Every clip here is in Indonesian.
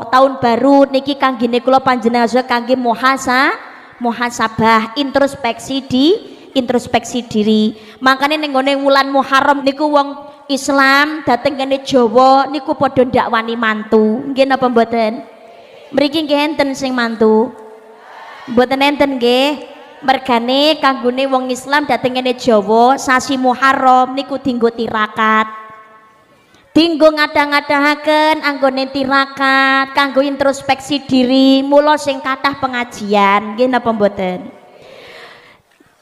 tahun baru niki kanggene kula panjenengan kangge muhasabah, introspeksi diri. Makanya ning gone wulan Muharram niku wong Islam dateng kene Jawa niku padha ndak wani mantu. Nggih napa mboten? Mriki nggih enten sing mantu. Mboten enten nggih. Mergane kanggone wong Islam dateng kene Jawa sasi Muharram niku dienggo tirakat. Dienggo ngadah-ngadahaken anggone tirakat kanggo introspeksi diri, mula sing kathah pengajian. Nggih napa mboten?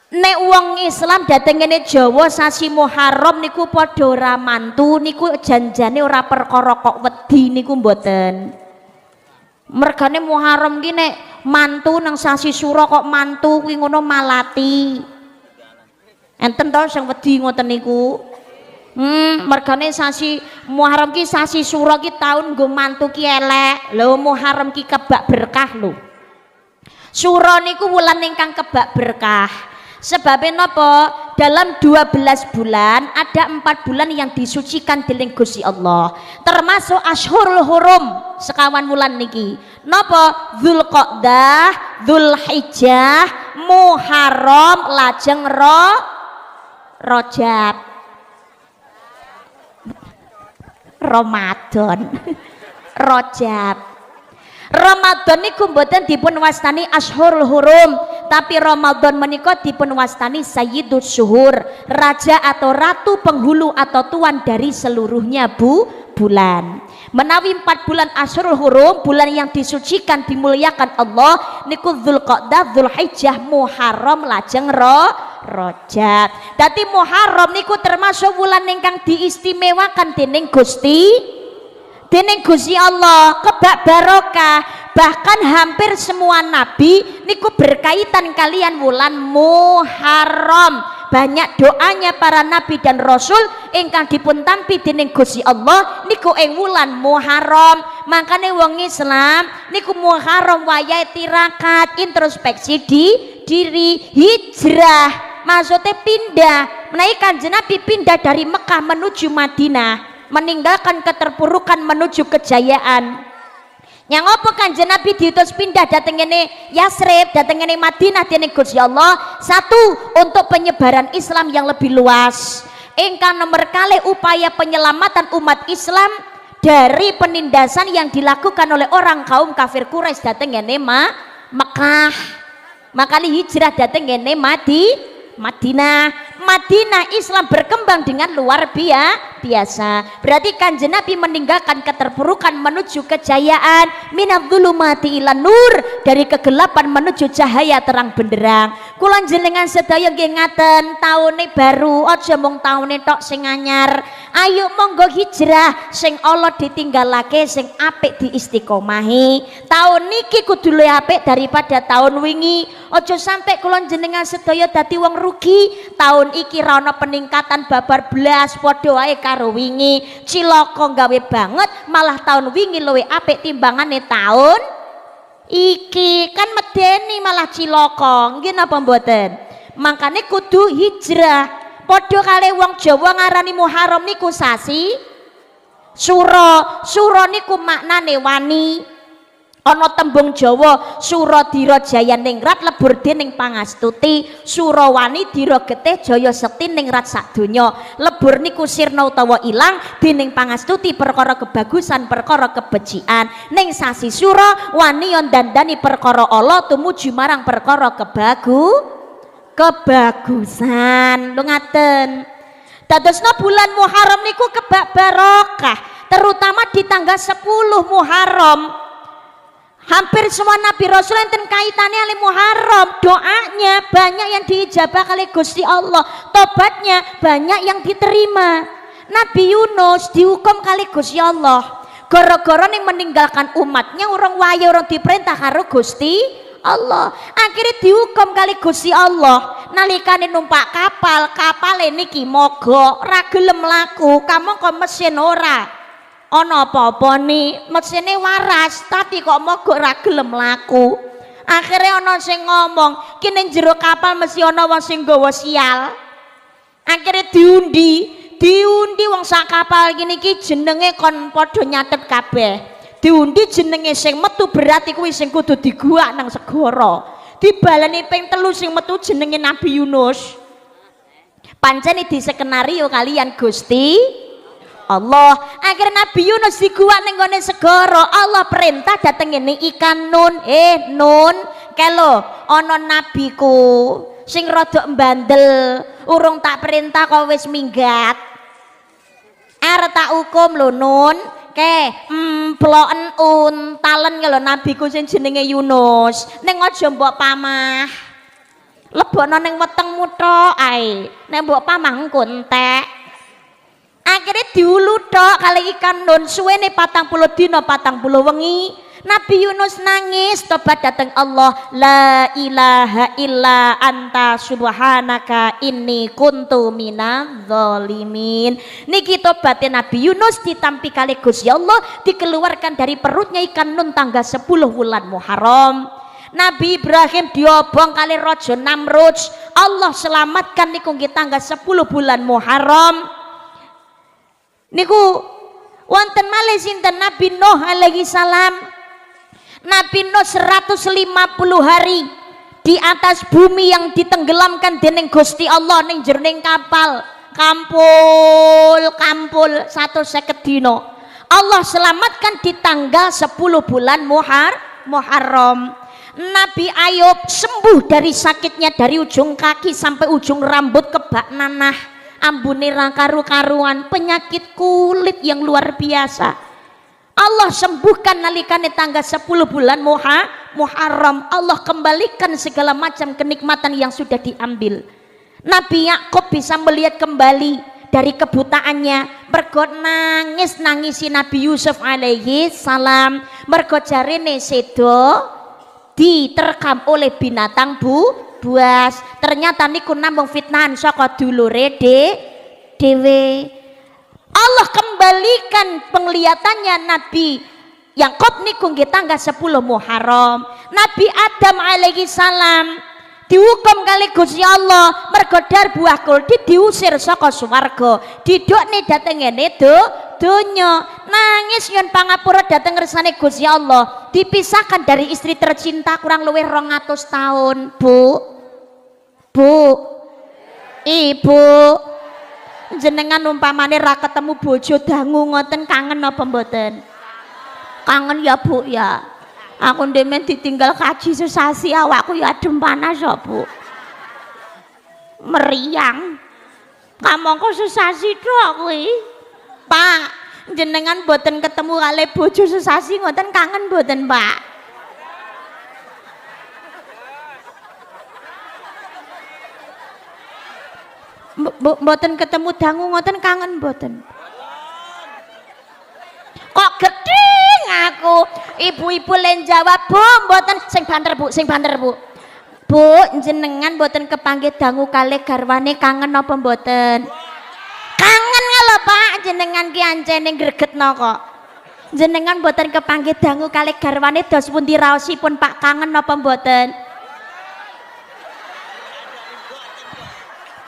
Nek wong Islam dateng kene Jawa sasi Muharram niku padha ora mantu, niku janjane ora perkara kok wedi niku mboten. Mergane Muharram ki nek mantu nang sasi Suro kok mantu kuwi ngono malati. Enten to sing wedi ngoten niku. Mergane sasi Muharram ki sasi Suro ki taun nggo mantu ki elek. Lho Muharram ki kebak berkah lho. Suro niku wulan ingkang kebak berkah. Sebabnya napa? Dalam 12 bulan ada 4 bulan yang disucikan dening Gusti Allah. Termasuk Ashhurul Hurum sekawan wulan niki. Napa? Dzulqa'dah, Dzulhijjah, Muharram, lajeng Rajab. Ramadan. Rajab. Ramadan niku mboten dipun wastani Ashhurul Hurum, tapi Ramadan menika dipun wastani Sayyidus Syuhur, raja atau ratu penghulu atau tuan dari seluruhnya bulan. Menawi 4 bulan Ashhurul Hurum, bulan yang disucikan dimuliakan Allah niku Dzulqa'dah, Dzulhijjah, Muharram, lajeng Rajab. Dadi Muharram niku termasuk bulan ingkang diistimewakan dening Gusti Allah, kebak barokah. Bahkan hampir semua nabi niku berkaitan kalian wulan Muharram. Banyak doanya para nabi dan rasul ingkang dipun tampi dening Gusti Allah niku ing wulan Muharram. Makane wong Islam niku Muharram wayahe tirakat, introspeksi diri, hijrah. Maksudnya pindah. Menawi Kanjeng Nabi pindah dari Mekah menuju Madinah, meninggalkan keterpurukan menuju kejayaan. Yang apa Kanjeng Nabi diutus pindah dateng ngene Yasrib, dateng ngene Madinah dening Gusti Allah? Satu, untuk penyebaran Islam yang lebih luas. Ingkang nomor kali upaya penyelamatan umat Islam dari penindasan yang dilakukan oleh orang kaum kafir Quraisy dateng ngene Mekah. Makanya hijrah dateng ngene Madinah. Islam berkembang dengan luar biasa. Berarti Kanjeng Nabi meninggalkan keterpurukan menuju kejayaan, minadz-dzulumati ilan nur, dari kegelapan menuju cahaya terang benderang. Kula jenengan sedaya nggih ngaten, taune baru aja mung taune tok sing anyar. Ayo monggo hijrah sing Allah ditinggalake sing apik diistiqomahi. Tahun niki kudu luwih apik daripada tahun wingi. Aja sampai kula jenengan sedaya dadi wong rugi. Tahun iki ra ana peningkatan babar blas, padha wae karo wingi. Cilaka gawe banget, malah tahun wingi luwih apik timbangane tahun iki. Kan medeni malah cilaka. Nggih napa mboten? Makane kudu hijrah. Padha kali wong Jawa ngarani Muharram niku sasi Suro. Suro niku maknane wani. Ana tembung Jawa Sura dira jaya ningrat lebur dening pangastuti, Sura wani dira getih jaya sekti ningrat sadonya. Lebur niku sirna utawa ilang dening pangastuti perkara kebagusan perkara kebecikan. Ning sasi Sura wani yon dandani perkara Allah tumuju marang perkara kebagusan. Lho ngaten. Dadosna bulan Muharram niku kebak barokah, terutama di tanggal 10 Muharram. Hampir semua Nabi Rasul enten kaitannya kali Muharram. Doanya banyak yang diijabah kali Gusti Allah, tobatnya banyak yang diterima. Nabi Yunus dihukum kali Gusti Allah gara-gara ning meninggalkan umatnya, orang waya orang diperintah karo Gusti Allah. Akhirnya dihukum kali Gusti Allah. Nalikane numpak kapale niki mogok, ra gelem laku, kamu kok mesin ora ana apa-apa nih, mesine waras tapi kok mogok ra gelem laku. Akhirnya ana sing ngomong ki ning jero kapal mesti ana wong sing nggawa sial. Akhirnya diundi wong sak kapal gini ki jenenge kon padha nyatet kabeh. diundi jenenge sing metu berarti kuwi sing kudu diguak nang segara. Dibaleni ping 3 sing metu jenenge Nabi Yunus. Pancen di skenario kalian Gusti Allah. Akhir Nabi Yunus diguak ning gone segara. Allah perintah dateng ngene ikan Nun. Nun, kelo ana nabiku sing rada mbandel, urung tak perintah kok wis minggat. Arep tak hukum lho Nun. Bloken untalen kalau nabiku sing jenenge Yunus ning aja mbok pamah lebokno ning wetengmu tok ae nek mbok pamah engko entek akhirnya diulu tok kali ikan Nun suwene 40 dina 40 wengi Nabi Yunus nangis tobat dateng Allah la ilaha illa anta subhanaka inni kuntu minadz zalimin. Niki tobatin Nabi Yunus ditampi kali Gusti Allah dikeluarkan dari perutnya ikan Nun tanggal 10 bulan Muharram. Nabi Ibrahim diobong kali Raja Namrud Allah selamatkan niku nggih tanggal 10 bulan Muharram. Niku wonten malih sinten Nabi Nuh alaihi salam. Nabi Nuh 150 hari di atas bumi yang ditenggelamkan dening Gusti Allah ning jroning kapal kampul 150 dina. Allah selamatkan di tanggal 10 bulan Muharram. Nabi Ayub sembuh dari sakitnya dari ujung kaki sampai ujung rambut kebak nanah. Ambune ra karu-karuan, penyakit kulit yang luar biasa. Allah sembuhkan nalikane tanggal 10 bulan Muharram. Allah kembalikan segala macam kenikmatan yang sudah diambil. Nabi Yakub bisa melihat kembali dari kebutaannya. Mergo nangisi Nabi Yusuf alaihi salam. Mergo jarene sedo diterkam oleh binatang buas. Ternyata niku namung fitnahan saka dulure dhewe. Allah kembalikan penglihatannya Nabi Yakub niku nggih tanggal 10 Muharram. Nabi Adam alaihi salam dihukum kali Gusti Allah mergo dar buah kuldi diusir saka swarga. Didokne dateng ngene donya. Nangis yen pangapura dateng ngersane Gusti Allah. Dipisahkan dari istri tercinta kurang luwih 200 tahun, Bu. Ibu jenengan umpamane ra ketemu bojo dangu ngoten kangen apa mboten? Kangen ya Bu ya. Aku ndemen ditinggal kaji sesasi awakku ya adem panas ya Bu. Meriang. Kamangka sesasi tok kuwi. Pak, jenengan mboten ketemu kali bojo sesasi ngoten kangen mboten, Pak? Mboten ketemu dangu ngoten kangen mboten. Kok gedeng aku. Ibu-ibu len jawab, Bu, mboten sing banter Bu. Bu, jenengan mboten kepanggih dangu kalih garwane kangen apa mboten? Kangen lho Pak, jenengan ki ancene gregetno kok. Jenengan mboten kepanggih dangu kalih garwane dos pundi raosipun Pak, kangen apa mboten?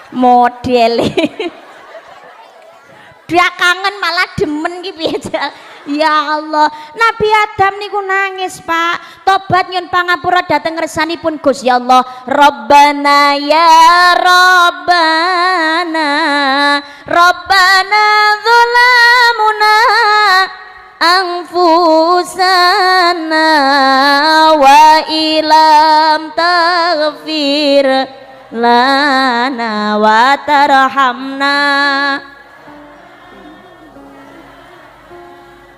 Model dia kangen malah demen ki piye ya Allah. Nabi Adam niku nangis Pak, tobat nyun pangapura dateng ngersanipun Gusti Allah. Rabbana ya Rabbana dzulamuna anfusana wa ilam taghfir lana wa tarhamna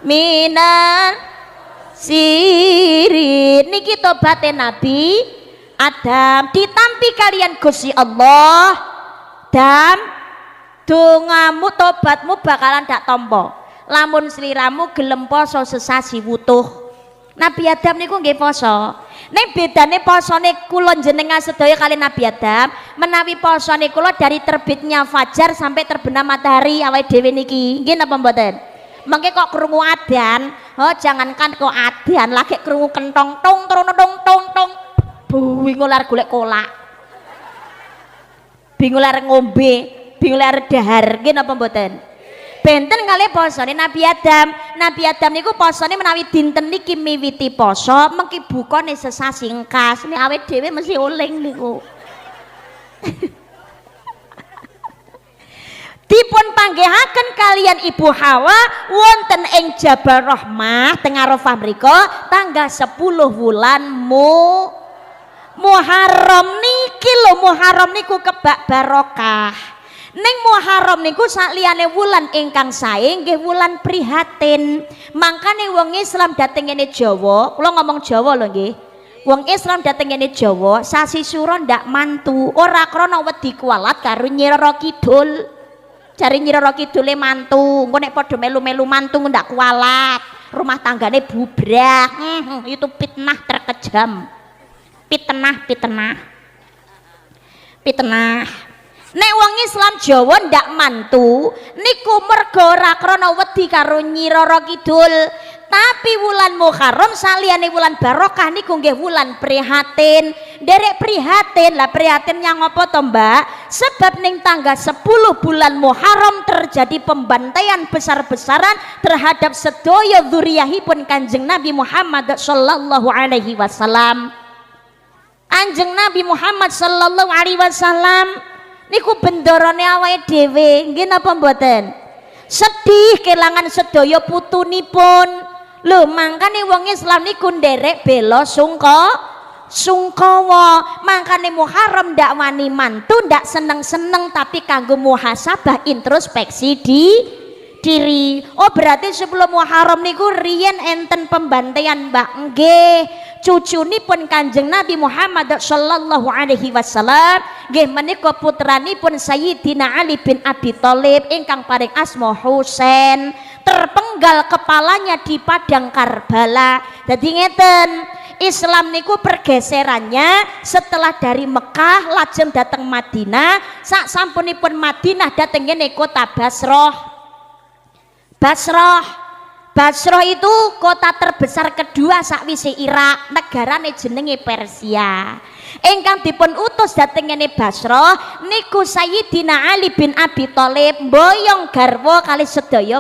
minan sirin. Niki tobaté Nabi Adam ditampi kalian Gusti Allah. Dam dongamu tobatmu bakalan dak tampa lamun sliramu gelem poso sesasi wutuh. Nabi Adam niku nggih poso. Ning bedane posone kula jenengan sedaya kali Nabi Adam, menawi posone kula dari terbitnya fajar sampai terbenam matahari awake dhewe niki. Nggih napa mboten? Mengke kok krungu adzan, jangankan kok adzan, lagi krungu kentong tong tong bingung lar golek kolak. Bingung lar ngombe, bingung lar dahar. Nggih napa mboten? benten kali posone Nabi Adam. Nabi Adam niku posone menawi dinten niki miwiti poso mengki bukane sesasi engkas. Nek awet dhewe mesti uling niku. Dipun panggihaken kalian Ibu Hawa wonten ing Jabal Rahmah teng Arafah mriku tanggal 10 wulan Muharram niki lho. Muharram niku kebak barokah. Ning Muharram niku sakliyane wulan ingkang sae nggih wulan prihatin. Mangkane wong Islam dateng ngene Jawa, kula ngomong Jawa lho nggih. Wong Islam dateng ngene Jawa sasi suro ndak mantu, ora krana wedi kualat karo Nyi Roro Kidul. Cari Nyi Roro Kidule mantu, engko nek padha melu-melu mantu ndak kualat, rumah tanggane bubrak. Itu fitnah terkejam. Fitnah. Nek wong Islam Jawa ndak mantu niku mergo ora krana wedi karo Nyi Roro Kidul, tapi wulan Muharram saliyane wulan barokah niku nggih wulan prihatin. Derek prihatin lah, prihatinnya ngopo to Mbak? Sebab ning tanggal 10 bulan Muharram terjadi pembantaian besar-besaran terhadap sedaya dzurriyahipun Kanjeng Nabi Muhammad sallallahu alaihi wasallam. Kanjeng Nabi Muhammad sallallahu alaihi wasallam niku bendorone awake dhewe, nggih napa mboten? Sedih kelangan sedaya putunipun. Lho mangkane wong Islam niku nderek bela sungkawa. Mangkane Muharram ndak wani mantu, ndak seneng-seneng, tapi kanggo muhasabah introspeksi diri. Oh berarti sebelum Muharram niku riyen enten pembantaian Mbak nggih. Cucunipun Kanjeng Nabi Muhammad sallallahu alaihi wasallam nggih menika putranipun Sayyidina Ali bin Abi Thalib ingkang paring asma Husain, terpenggal kepalanya di padang Karbala. Dadi ngeten, Islam niku pergeserannya setelah dari Mekah lajeng dateng Madinah, sak sampunipun Madinah dateng ngene kota Basrah itu kota terbesar kedua sakwise Irak, negarane jenenge Persia. Ingkang dipun utus dhateng ngene Basrah niku Sayyidina Ali bin Abi Thalib mboyong garwa kali sedaya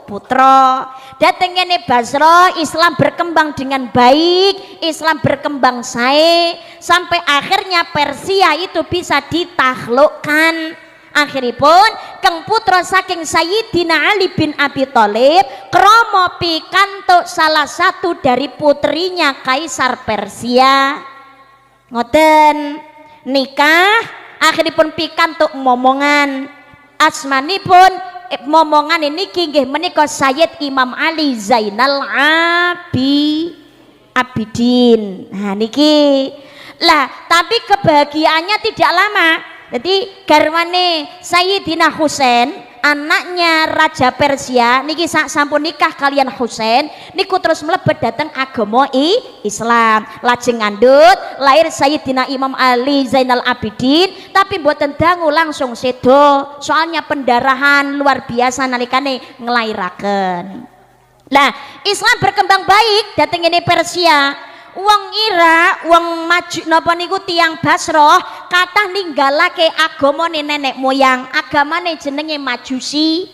putra. Dhateng ngene Basrah Islam berkembang dengan baik, Islam berkembang sae sampai akhirnya Persia itu bisa ditaklukkan. Akhiripun keng putra saking Sayyidina Ali bin Abi Thalib krama pikantuk salah satu dari putrinya Kaisar Persia. Ngoten nikah, akhiripun pikantuk momongan. Asmanipun momongan niki nggih menika Sayyid Imam Ali Zainal Abidin. Nah niki. Lah, tapi kebahagiaannya tidak lama. Jadi garwane Sayyidina Husain, anaknya Raja Persia niki sampun nikah kalian Husain niku terus mlebet dateng agama Islam. Lajeng ngandhut lahir Sayyidina Imam Ali Zainal Abidin, tapi mboten dangu langsung sedo, soalnya pendarahan luar biasa nalikane nglairaken. Lah, Islam berkembang baik dateng ini Persia. Wong Irak, wong maju napa niku tiyang Basrah kathah ninggalake agamane nenek moyang, agamane jenenge Majusi.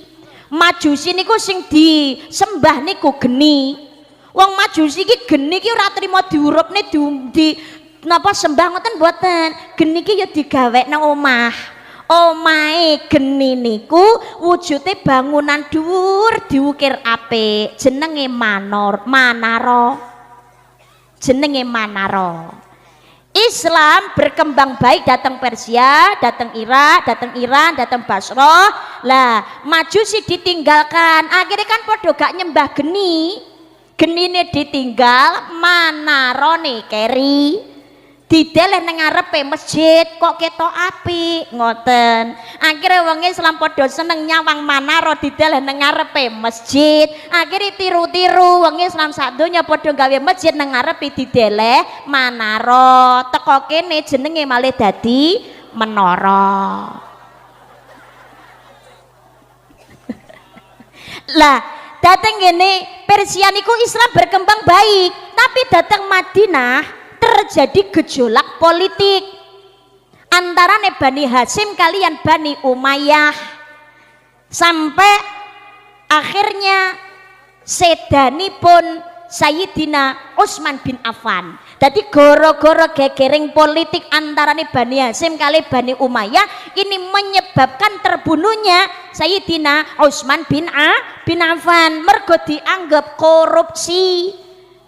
Majusi niku sing disembah niku geni. Wong Majusi iki geni iki ora trima diurupne di napa sembah ngoten mboten. Geni iki ya digawe nang omah. Omahe geni niku wujude bangunan dhuwur diukir apik, jenenge Manara. Jenenge Manara. Islam berkembang baik datang Persia, datang Irak, datang Iran, datang Basrah. Lah, Majusi ditinggalkan. Akhirnya kan podo gak nyembah geni. Genine ditinggal, Manarane keri. Dideleh nang ngarepe masjid kok ketok apik ngoten. Akhire wong Islam padha seneng nyawang Manara dideleh nang ngarepe masjid. Akhire tiru-tiru wong Islam sak donya padha gawe masjid nang ngarepe dideleh Manara. Teko kene jenenge malih dadi menara. Lah, dateng ngene Persia niku Islam berkembang baik, tapi datang Madinah terjadi gejolak politik antarane Bani Hasyim kalian Bani Umayyah, sampai akhirnya sedanipun Sayyidina Utsman bin Affan. Jadi goro-goro gegering politik antarane Bani Hasyim kali Bani Umayyah ini menyebabkan terbunuhnya Sayyidina Utsman bin Affan mergo dianggap korupsi.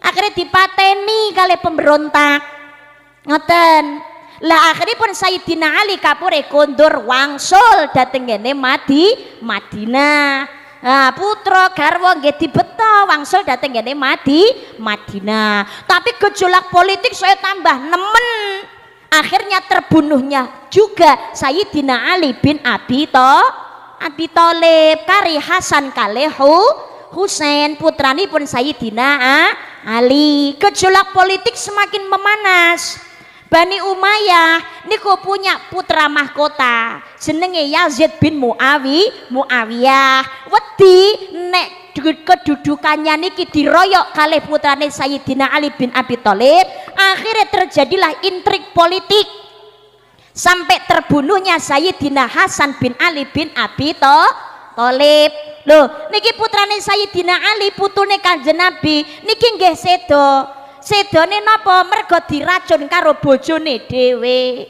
Akhirnya dipateni kali pemberontak. Ngoten. Lah akhirnya pun Sayyidina Ali kapure kondur wangsul dateng ngene Madinah. Nah, putra garwa nggih dibeta wangsul dateng ngene Madinah. Tapi gejolak politik saya tambah nemen. Akhirnya terbunuhnya juga Sayyidina Ali bin Abi Thalib kari Hasan kalih Husain putranipun Sayyidina Ali. Gejolak politik semakin memanas. Bani Umayyah niku punya putra mahkota jenenge Yazid bin Muawiyah. Wedi nek kedudukannya niki diroyok kalih putrane Sayyidina Ali bin Abi Thalib, akhirnya terjadilah intrik politik sampai terbunuhnya Sayyidina Hasan bin Ali bin Abi Thalib. Loh, niki putrane Sayyidina Ali putune Kanjeng Nabi niki nggih sedone napa mergo diracun karo bojone dhewe.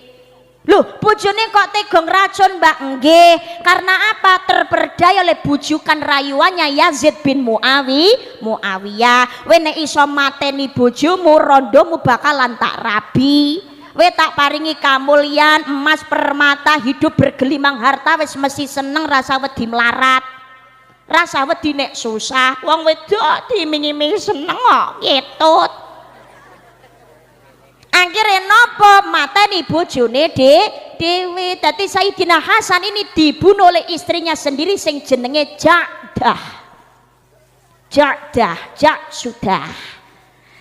Loh, bojone kok tega ngracun, Mbak? Nggih, karena apa? Terperdaya oleh bujukan rayuannya Yazid bin Muawiyah. Kowe nek iso mateni bojomu, rondomu bakalan tak rabi. Kowe tak paringi kamulyan, emas permata, hidup bergelimang harta, wis mesti seneng, rasa wedi melarat. Rasa wedi nek susah, wong wedok dimingi-mingi seneng kok ketut. Akhirnya nopo mateni bojone dhewe. Dadi Sayyidina Hasan ini dibunuh oleh istrinya sendiri sing jenenge Sudah.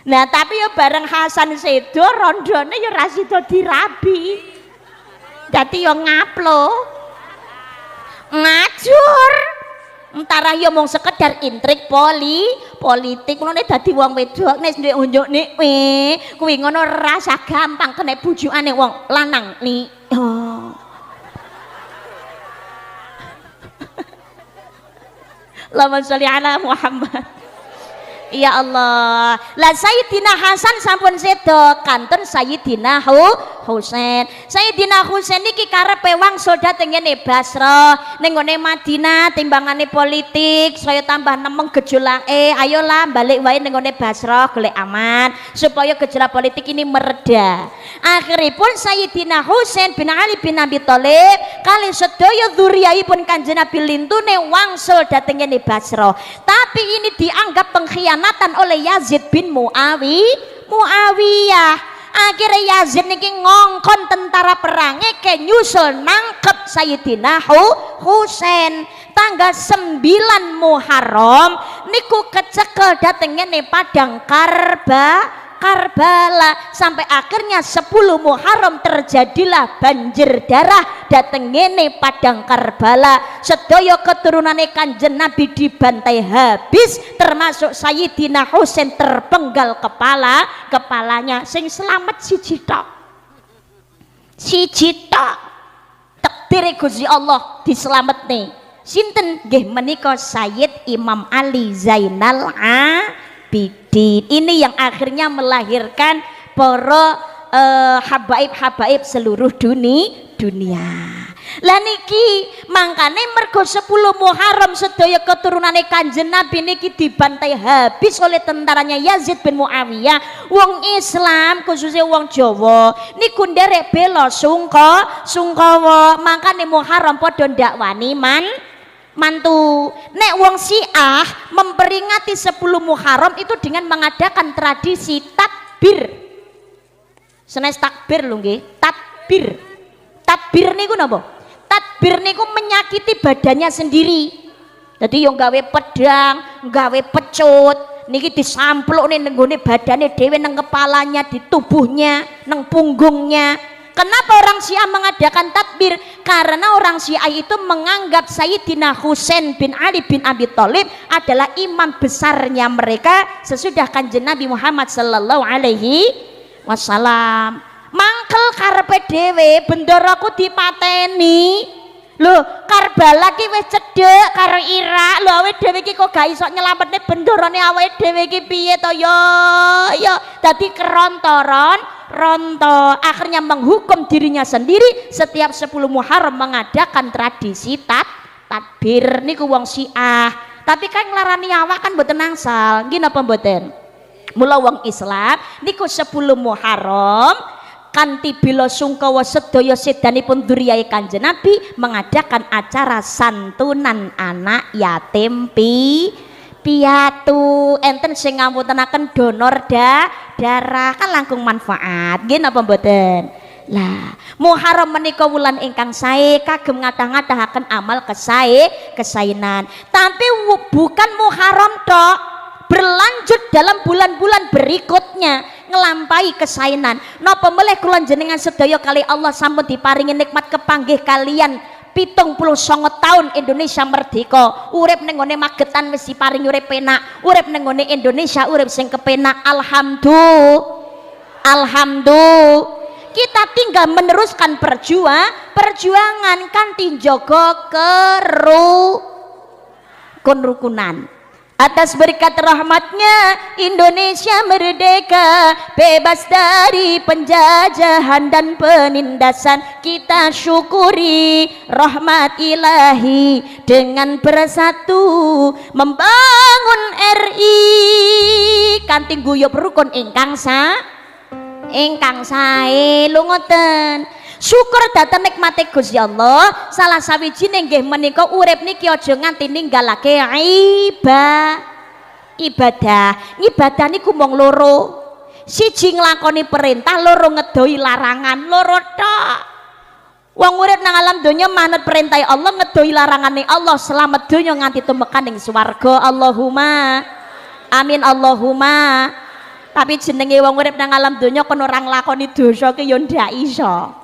Nah tapi ya bareng Hasan sedo rondone ya ra sida dirabi. Dadi ya ngaplo. Ngajur. Entara ya mung sekedar intrik politik ngono nek dadi wong wedok nek ndek unjuk nek kuwi ngono rasa gampang kena bujukane wong lanang ni. Oh. Allahumma sholli ala Muhammad. Ya Allah. Lah Sayyidina Hasan sampun sedo kantun Sayyidina Husain. Sayyidina Husain niki karepe wangsul dhateng ngene Basra ning ngene Madinah timbangane politik saya tambah nemeng gejolake. Ayolah balik wae ning ngene Basra golek aman supaya gejolak politik ini mereda. Akhiripun Sayyidina Husain bin Ali bin Abi Thalib kali sedaya dzurriyaipun Kanjeng Nabi lintune wangsul dhateng ngene Basra. Tapi ini dianggap pengkhianatan oleh Yazid bin Muawiyah. Akhirnya Yazid niki ngongkon tentara perangnya ke nyusul nangkep Sayyidina Husain. Tanggal 9 Muharram niku kecekel dateng ngene padang Karbala sampai akhirnya 10 Muharram terjadilah banjir darah dateng ngene padang Karbala. Sedaya keturunane Kanjeng Nabi dibantai habis termasuk Sayyidina Husain terpenggal kepalanya sing selamat siji tok. Takdire Gusti Allah diselametne. Sinten nggih menika Sayyid Imam Ali Zainal Abidin. Ini yang akhirnya melahirkan para habaib seluruh dunia. Lah niki mangkane mergo 10 Muharram sedaya keturunane Kanjeng Nabi niki dibantai habis oleh tentaranya Yazid bin Muawiyah. Wong Islam khususnya wong Jawa niku nderek bela sungkawa. Mangkane Muharram padha ndak wani mantu. Nek wong Syiah memperingati 10 Muharram itu dengan mengadakan tradisi takbir. Senes takbir lho nggih, takbir. Takbir niku napa? Takbir niku menyakiti badannya sendiri. Jadi yang gawe pedang, gawe pecut, niki disamplukne ning nggone badane dhewe, nang kepalanya, di tubuhnya, nang punggungnya. Kenapa orang Syiah mengadakan takbir? Karena orang Syiah itu menganggap Sayyidina Husain bin Ali bin Abi Thalib adalah imam besarnya mereka sesudah Kanjeng Nabi Muhammad sallallahu alaihi wasallam. Mangkel karepe dhewe benderaku dipateni. Lho, Karbala ki wis cedhek karo Irak. Lho awake dhewe iki kok gak iso nyelametne bendarane awake dhewe iki piye to ya? Ya, dadi kerontoron ronto akhirnya menghukum dirinya sendiri setiap 10 Muharram mengadakan tradisi takbir niku wong Syiah. Tapi kan nglarani awak kan mboten angsal. Nggih napa mboten? Mula wong Islam niku 10 Muharram kanthi bila sungkawa sedaya sedanipun dzurriyahe Kanjeng Nabi mengadakan acara santunan anak yatim piatu. Enten sing ngapuntenaken donor darah kan langkung manfaat. Nggih napa mboten? Lah, Muharram menika wulan ingkang sae kagem ngadah-ngadahaken amal kesainan. Tapi bukan Muharram tok, berlanjut dalam bulan-bulan berikutnya ngelampai kesainan. Napa melih kula jenengan sedaya kali Allah sampun diparingi nikmat kepanggih kalian 79 tahun Indonesia merdeka. Urip ning ngone Magetan wis diparingi urip penak, urip ning ngone Indonesia urip sing kepenak. Alhamdulillah. Kita tinggal meneruskan perjuangan kanthi njaga kerukunan. Atas berkat rahmatnya Indonesia merdeka, bebas dari penjajahan dan penindasan. Kita syukuri rahmat ilahi dengan bersatu membangun RI kanthi guyub rukun ingkang sae. Lho ngoten. Syukur dhateng nikmate Gusti Allah. Salah sawijine nggih menika urip niki aja nganti ninggalake ibadah. Ibadah niku mung loro. Siji nglakoni perintah, loro ngedohi larangan. Loro tok. Wong urip nang alam donya manut perintah Allah, ngedohi larangane Allah, selamat donya nganti tumeka ning swarga. Allahumma amin Allahumma. Tapi jenenge wong urip nang alam donya kono ora nglakoni dosa ki ya ndak iso.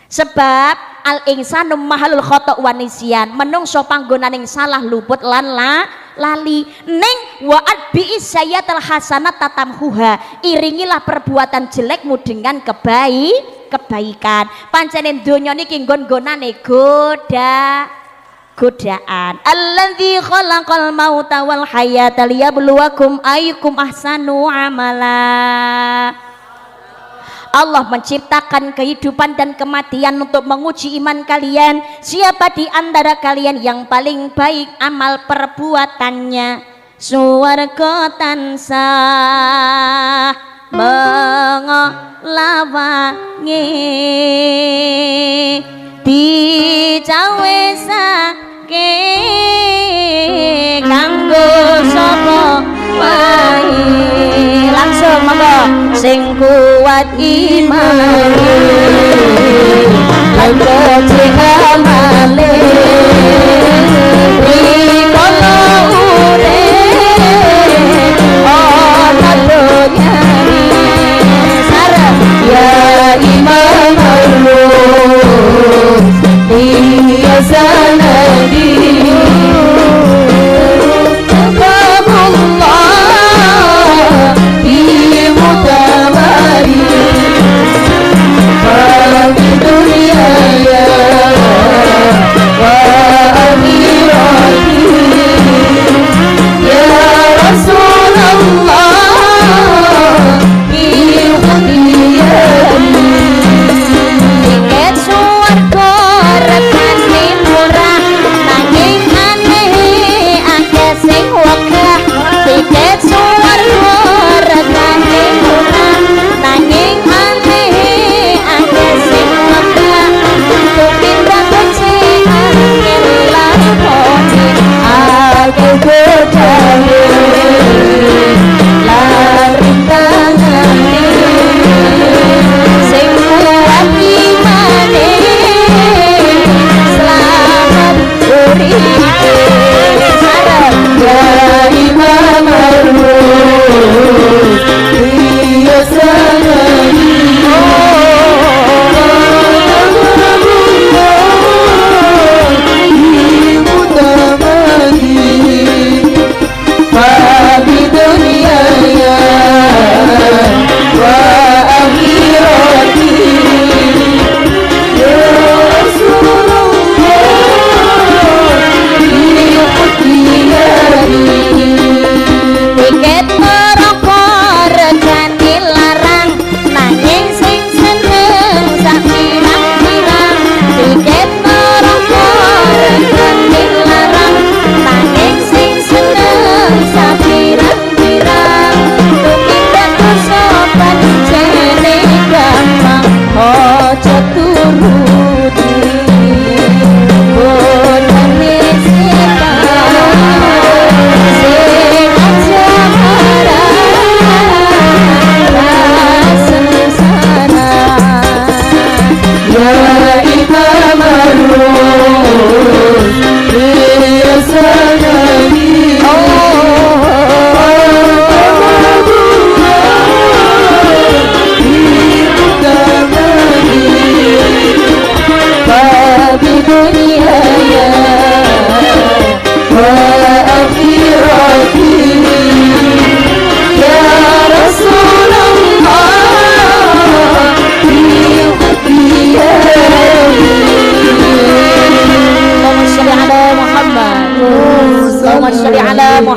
Sebab al insanu mahalul khata' wa nisyan, menungso panggonaning salah luput lan lali. Ning wa adbi sayyatal hasanat tatamhuha, iringilah perbuatan jelekmu dengan kebaikan. Pancene donya niki nggon-gonane godaan. Allazi khalaqal mauta wal hayata liyabluwakum ayyukum ahsanu amala. Allah menciptakan kehidupan dan kematian untuk menguji iman kalian. Siapa di antara kalian yang paling baik amal perbuatannya? Suwarga tansah mengelawangi dicawesake kanggo sapa wae. Langsung monggo sing kuat iman lan becik amale rikala urip ana donya sareng ya iman Allah dia sanadi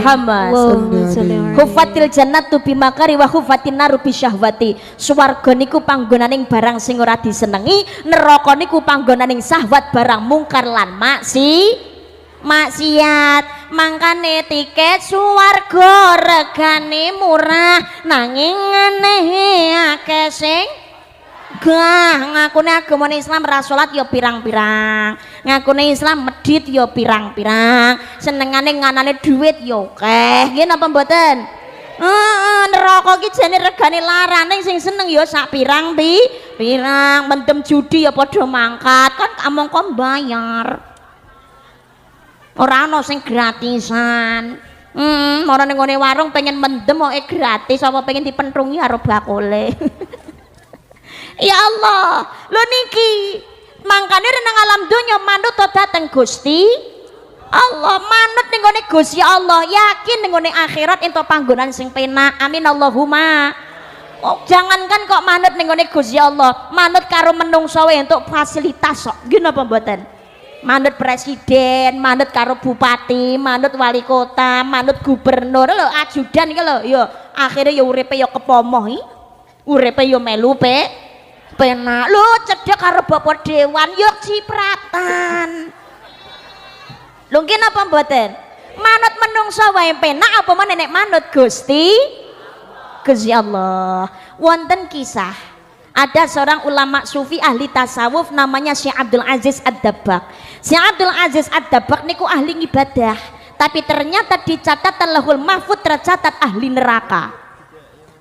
Muhammad. Hufatil jannatu bimakari wa hufatin naru bisyahwati. Swarga niku panggonaning barang sing ora disenengi, neraka niku panggonaning syahwat barang mungkar lan maksiat. Mangkane tiket swarga regane murah nanging aneh akeh sing ngakune agama Islam ra salat ya pirang-pirang, ngakune Islam medhit ya pirang-pirang, senengane nganane dhuwit ya akeh. Nggih napa mboten? Neraka ki jane regane larane sing seneng ya sak pirang mendem judi ya padha mangkat kan amangka mbayar. Ora ana sing gratisan. Ora ning ngene warung pengen mendem kok gratis apa pengen dipentrungi karo bakule. Ya Allah, lho niki mangkane nang alam donya manut dhateng Gusti Allah, manut ning gone Gusti Allah, yakin ning gone akhirat entuk panggonan sing penak. Amin Allahumma. Oh, jangankan kok manut ning gone Gusti Allah, manut karo menungso wae entuk fasilitas kok. Nggih napa mboten? Manut presiden, manut karo bupati, manut wali kota, manut gubernur lho, ajudan iki lho, ya akhire ya uripe ya kepomoh iki. Uripe ya melu penak lho, cedhek karo bapak dewan yuk cipratan. Lho nggih napa mboten? Manut menungso wae penak apa meneh nek manut Gusti Allah. Wonten kisah ada seorang ulama sufi ahli tasawuf namanya Syekh Abdul Aziz Ad-Dabbaq. Syekh Abdul Aziz Ad-Dabbaq niku ahli ibadah, tapi ternyata dicatat Lauhul Mahfuz tercatat ahli neraka.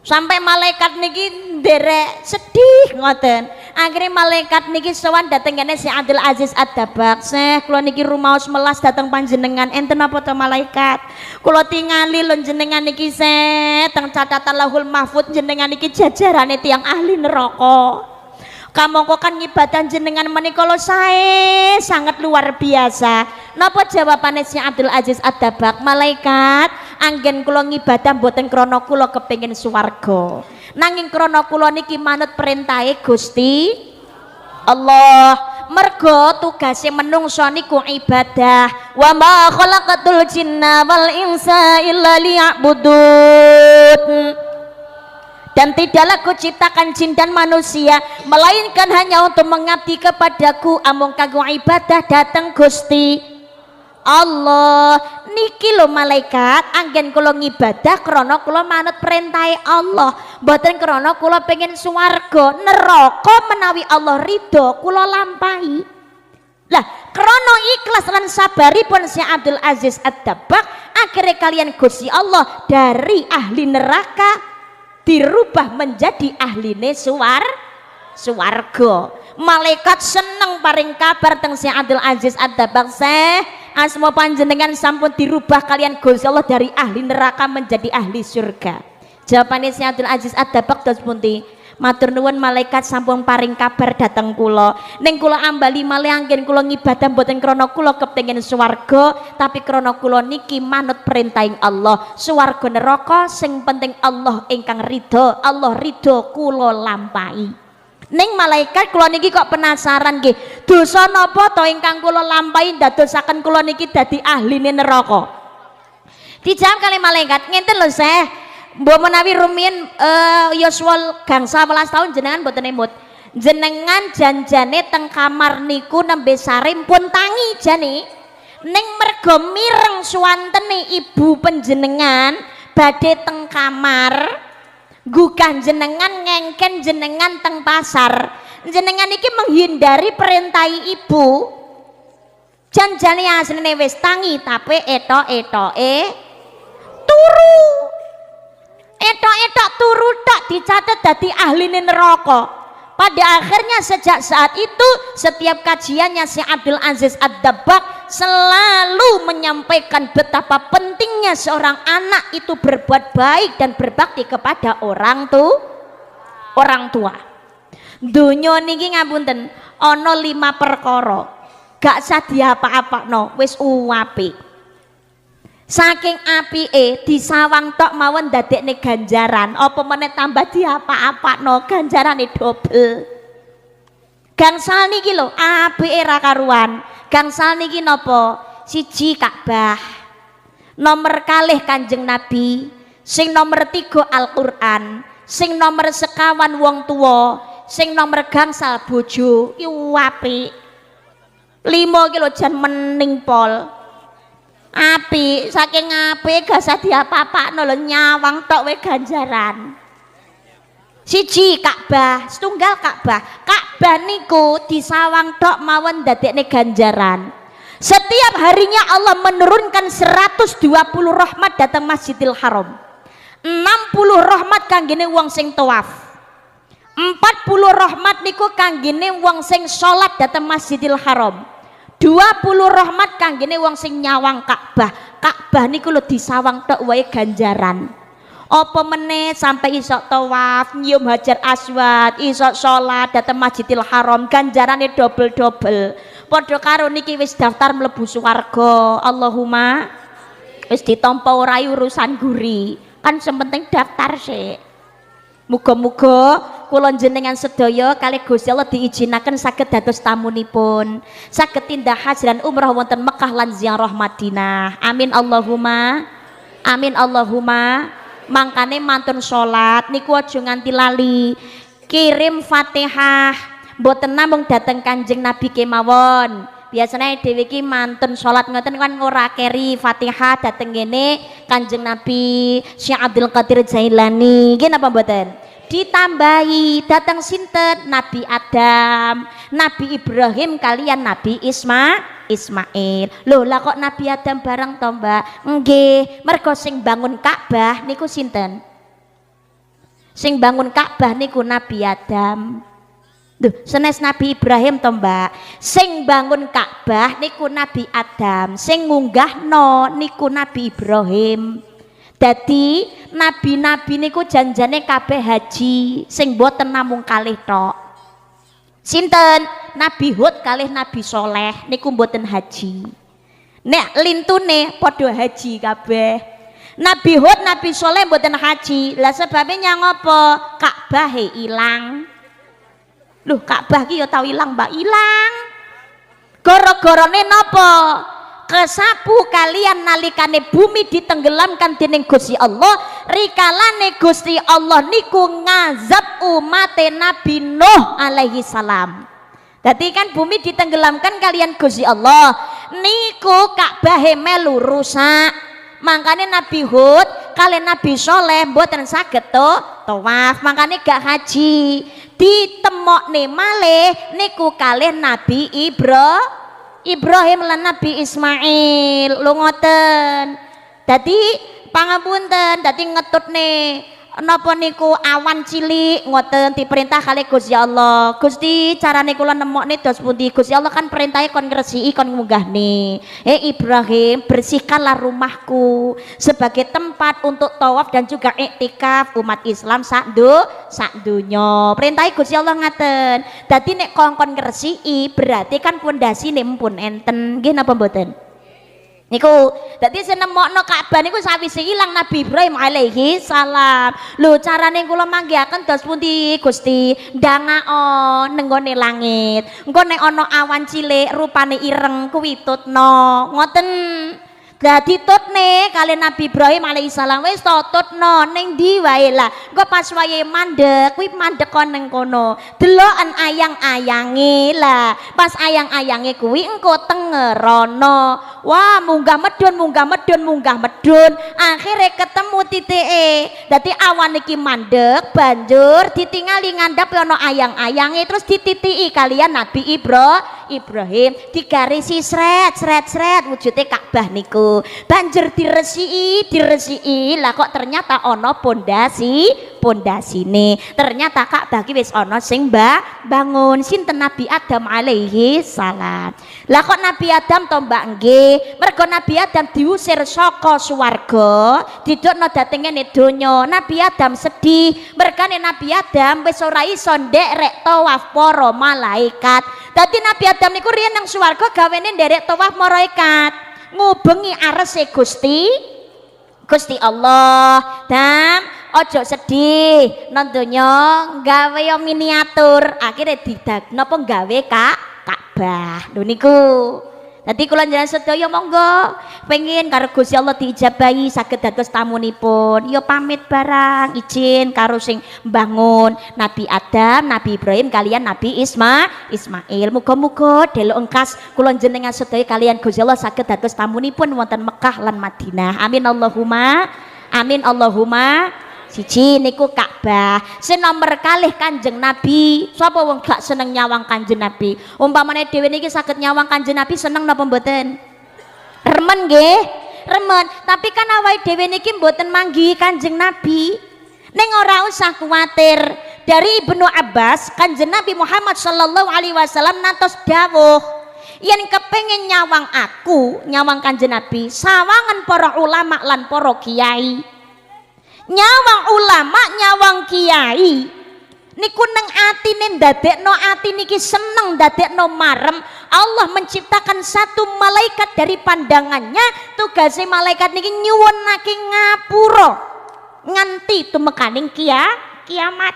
Sampai malaikat niki nderek sedih ngoten. Akhirnya malaikat niki sowan dateng kene Syekh Abdul Aziz Ad-Dabbaq. Syekh kula niki rumaos melas dateng panjenengan. Enten apa to malaikat? Kula tingali lho jenengan niki Syekh teng catatan Lauhul Mahfuz jenengan niki jajarane tiyang ahli neraka. Kamangka kan ngibadah jenengan menika lho sae sangat luar biasa. Napa jawabane Syekh Abdul Aziz Ad-Dabbaq? Malaikat, anggen kula ngibadah mboten krana kula kepengin swarga. Nanging krana kula niki manut perintahe Gusti Allah. Mergo tugase menungso niku ibadah. Wa ma khalaqatul jinna wal insa illa liya'budun. Dan tidaklah kuciptakan jin dan manusia melainkan hanya untuk mengabdi kepadaku, amung kanggo ibadah dateng Gusti Allah. Niki lho malaikat, anggen kula ngibadah krana kula manut perintahe Allah, mboten krana kula pengen swarga. Neraka menawi Allah ridho kula lampahi. Lah krana ikhlas lan sabaripun Syekh Abdul Aziz Ad-Dabbaq, akhirnya kalian Gusti Allah dari ahli neraka dirubah menjadi ahline swarga. Malaikat seneng paring kabar teng Syekh Abdul Aziz Ad-Dabbaq, Syekh asma panjenengan sampun dirubah kalian Gusti Allah dari ahli neraka menjadi ahli surga. Jawabane Syekh Abdul Aziz Ad-Dabbaq dos pundi? Matur nuwun malaikat sampun paring kabar dateng kula. Ning kula ambali malih anggen kula ngibadah mboten krana kula kepengin swarga, tapi krana kula niki manut perintahing Allah. Swarga neraka sing penting Allah ingkang ridho. Allah ridho kula lampahi. Ning malaikat kula niki kok penasaran nggih. Dosa napa to ingkang kula lampahi dadosaken kula niki dadi ahline neraka? Dijawab kali malaikat, ngenten lho Syekh. Mbok menawi rumiyin yuswa gangsal 11 tahun jenengan mboten emut. Jenengan janjane teng kamar niku nembe sare pun tangi jane. Ning mergo mireng suwantene ibu panjenengan badhe teng kamar gugah jenengan ngengken jenengan teng pasar. Jenengan iki menghindari perintahi ibu. Janjane asline wis tangi tapi etok-etoke turu. Etok-etok turu tak dicatat dadi ahline neraka. Pada akhirnya sejak saat itu setiap kajiannya Syekh Abdul Aziz Ad-Dabbaq selalu menyampaikan betapa pentingnya seorang anak itu berbuat baik dan berbakti kepada orang tua. Donya niki ngapunten ana 5 perkara gak usah diapa-apakno wis apik. Saking apike disawang tok mawon dadekne ganjaran, apa meneh tambah diapa-apakno ganjarane dobel. Gangsal niki lho apike ra karuan. Gangsal niki napa? Siji Ka'bah. nomor kalih Kanjeng Nabi, sing nomor 3 Al-Qur'an, sing nomor sekawan wong tua, sing nomor gangsal bojo. Iku apik. 5 kilo jan mening pol. Apik, saking apik gak usah diapa-apakno lho, nyawang tok we ganjaran. Siji Ka'bah, setunggal Ka'bah. Ka'bah niku disawang tok mawon dadekne ganjaran. Setiap harinya Allah menurunkan 120 rahmat datang Masjidil Haram. 60 rahmat kanggene wong sing tawaf. 40 rahmat niku kanggene wong sing salat datang Masjidil Haram. 20 rahmat kanggene wong sing nyawang Ka'bah. Ka'bah niku lho disawang tok wae ganjaran. Apa meneh sampai isok tawaf, nyium Hajar Aswad, isok salat datang Masjidil Haram, ganjarane double-double. Padha karo niki wis daftar mlebu swarga. Allahumma wis ditampa ora urusan guri. Kan sementing daftar sik. Muga-muga kula jenengan sedaya kalih Gusti Allah diijinaken saged dados tamunipun, saged tindak haji lan umrah wonten Mekah lan ziarah Madinah. Amin Allahumma. Amin Allahumma. Mangkane mantun salat niku aja nganti lali kirim Fatihah. Mboten namung dateng Kanjeng Nabi kemawon. Biasanya dhewe iki mantun salat ngoten kan ora keri Fatihah dateng ngene Kanjeng Nabi Syekh Abdul Qadir Jailani. Nggih napa mboten? Ditambahi dateng sinten? Nabi Adam, Nabi Ibrahim kalian Nabi Ismail. Loh lah kok Nabi Adam bareng to, Mbak? Nggih, mergo sing bangun Ka'bah niku sinten? Sing bangun Ka'bah niku Nabi Adam. Duh, senes Nabi Ibrahim to, Mbak. Sing bangun Ka'bah niku Nabi Adam, sing ngunggahno niku Nabi Ibrahim. Dadi nabi-nabi niku janjane kabeh haji, sing boten namung kalih tok. Sinten? Nabi Hud kalih Nabi Soleh niku mboten haji. Nek lintune padha haji kabeh. Nabi Hud, Nabi Soleh mboten haji. Lah sebabnya ngopo? Ka'bahe ilang. Loh, Ka'bah ki ya tau ilang, Mbak, ilang. Gara-garane napa? Kesapu kalian nalikane bumi ditenggelamkan dening Gusti Allah, rikalane Gusti Allah niku ngazab umate Nabi Nuh alaihi salam. Dadi kan bumi ditenggelamkan kalian Gusti Allah, niku Ka'bahe melu rusak. Makanya Nabi Hud kalian Nabi Soleh mboten saged to tawaf, makanya gak haji. Ditemokne malih niku kalih Nabi Ibrahim lan Nabi Ismail. Lho ngoten. Dadi pangapunten, dadi ngetutne napa niku awan cilik ngoten diperintah kalih Gusti Allah. Gusti carane kula nemokne dos pundi? Gusti Allah kan perintahe kon ngresiki kon munggahne. Ibrahim, bersihkanlah rumahku sebagai tempat untuk tawaf dan juga iktikaf umat Islam sak donya. Perintahe Gusti Allah ngaten. Dadi nek kongkon ngresiki berarti kan pondasine mumpun enten. Nggih napa mboten? Niku dadi senemokno Ka'bah niku sawise ilang Nabi Ibrahim alaihi salam. Lho carane kula manggihaken dos pundi Gusti? Ndangao nenggone langit. Engko nek ana awan cilik rupane ireng kuwi tutno. Ngoten. Dadi tutne kali Nabi Ibrahim alaihissalam wis tutno ning ndi wae lah. Engko pas wayahe mandek kuwi mandek kon ning kono. Deloken ayang-ayange lah. Pas ayang-ayange kuwi engko tengerono. Wah, munggah medun. Akhirnya ketemu titike. Dadi awan iki mandek banjur ditingali ngandhap ana ayang-ayange terus dititiki kalian Nabi Ibrahim digarisi sret wujude Ka'bah niku. Banjur diresiki lah kok ternyata ana pondasine. Ternyata Ka'bah ki wis ana sing bangun sinten Nabi Adam alaihi salam. Lah kok Nabi Adam to Mbak nggih? Mergo Nabi Adam diusir saka swarga, didokno dhateng ngene donya. Nabi Adam sedih, mergane Nabi Adam wis ora iso nderek tawaf para malaikat. Dadi Nabi Adam niku riyen nang swarga gawene nderek tawaf malaikat, ngubengi arese Gusti Allah. Dan ojo sedih, nang donya gawe yo miniatur, akhire didag napa gawe Ka'bah. Lho niku. Dadi kula njenengan sedaya monggo pengen karo Gusti Allah diijabahi saged dados tamunipun. Ya pamit barang izin karo sing mbangun Nabi Adam, Nabi Ibrahim kalian Nabi Ismail. Muga-muga delok engkas kula njenengan sedaya kalian Gusti Allah saged dados tamunipun wonten Mekah lan Madinah. Amin Allahumma amin Allahumma. Siji niku Ka'bah sing nomor kalih Kanjeng Nabi. Sapa wong gak seneng nyawang Kanjeng Nabi? Umpamane dhewe niki saged nyawang Kanjeng Nabi seneng napa mboten? Remen nggih, remen. Tapi kan awake dhewe niki mboten manggihi Kanjeng Nabi. Ning ora usah kuwatir. Dari Ibnu Abbas, Kanjeng Nabi Muhammad sallallahu alaihi wasallam nantos dawuh, yen kepengin nyawang aku, nyawang Kanjeng Nabi, sawangan para ulama lan para kiai. Nyawang ulama, nyawang kiai niku neng atine ndadekno ati niki seneng, ndadekno marem. Allah menciptakan satu malaikat dari pandangannya, tugasnya malaikat niki nyuwunake ngapura nganti tumekaning kiamat.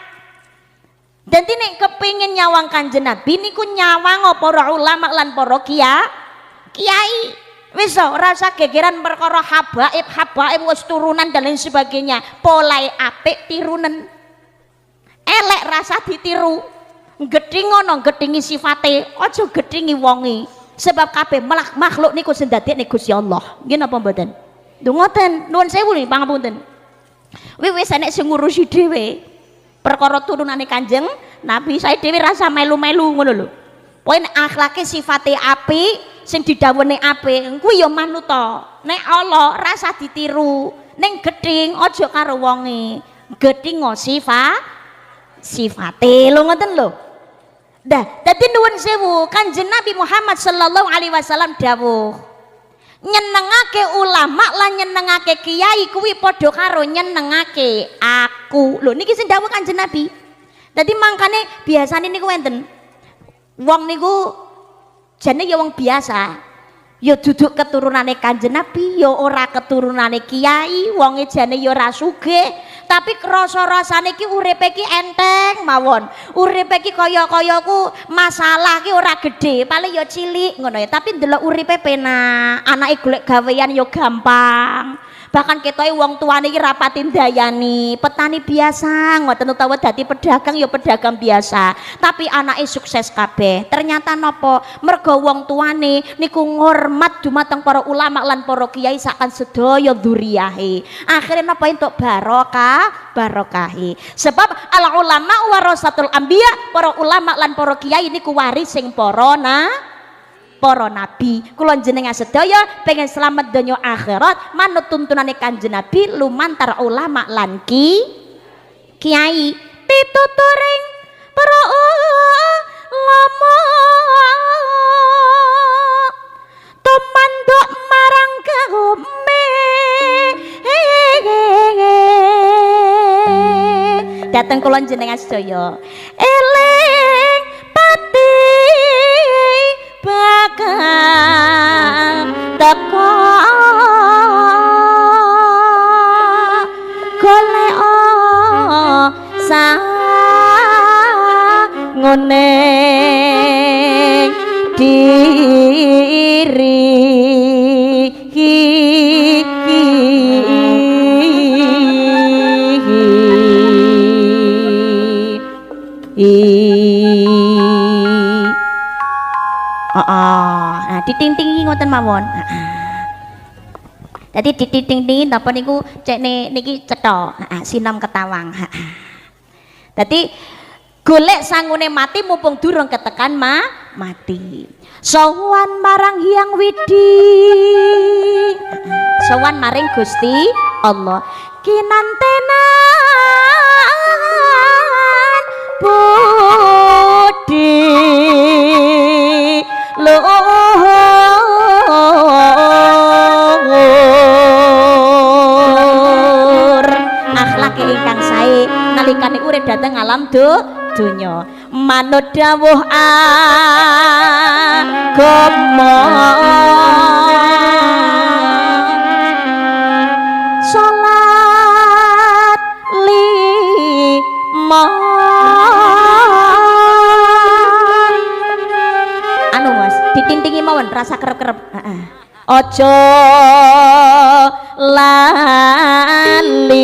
Dan nek kepengin nyawang Kanjeng Nabi niku nyawang para ulama lan para kiai. Wis ora usah gegeran perkara habaib wis turunan dan lain sebagainya. Polahe apik tirunen. Elek rasa ditiru. Gedhing ngono gedhingi sifate, aja gedhingi wonge. Sebab kabeh makhluk niku sing dadekne Gusti Allah. Nggih napa mboten? Lho ngoten, nuwun sewu nggih pangapunten. Wis enek sing ngurusi dhewe. Perkara turunane Kanjeng Nabi, saya dhewe rasa melu-melu ngono lho. Pokoke akhlake sifate apik, sing didhawuhne apik kuwi ya manut to. Nek Allah rasa ditiru, ning gedhing aja karo wonge. Gedhing sifate lho ngoten lho. Dah, dadi nuwun sewu, Kanjeng Nabi Muhammad sallallahu alaihi wasallam dawuh, nyenengake ulama lan nyenengake kiai kuwi padha karo nyenengake aku. Lho niki sing dawuh Kanjeng Nabi. Dadi mangkane biasane niku wonten wong niku jane ya wong biasa, ya duduk keturunane Kanjeng Nabi, ya ora keturunane kiai, wonge jane ya ora sugih, tapi rasa-rasane ki uripe ki enteng mawon. Uripe ki kaya-kaya ku masalah ki ora gede, paling ya cilik ngono ya, tapi ndelok uripe penak, anake golek gawean ya gampang. Bahkan ketoke wong tuane iki rapati ndayani, petani biasa ngoten utawa dadi pedagang ya pedagang biasa, tapi anake sukses kabeh. Ternyata napa? Mergo wong tuane niku ngormat dumateng para ulama lan para kiai sakan sedaya dzuriyahe. Akhire napa entuk barokahe. Sebab al ulama warasatul anbiya, para ulama lan para kiai niku warising para nabi. Kula jenengan sedaya pengen selamat donya akhirat manut tuntunane Kanjeng Nabi lumantar ulama lan kiai. Pituturing para ulama tumanduk marang kaume. Dateng kula jenengan sedaya eling pati bakal teko golek sangone diri nah diting-tingi ngoten mawon. Dadi diting-tingi napa niku cek niki cetha, sinom ketawang. Dadi golek sangune mati mumpung durung ketekan mati. Sowan marang Hyang Widi. Sowan maring Gusti Allah. Kinantenan budi luhur akhlake ingkang sae nalikane urip dhateng alam donya manut dawuh agama salat lima anu Mas ditintingi mawon rasa kerep-kerep. Ojo lali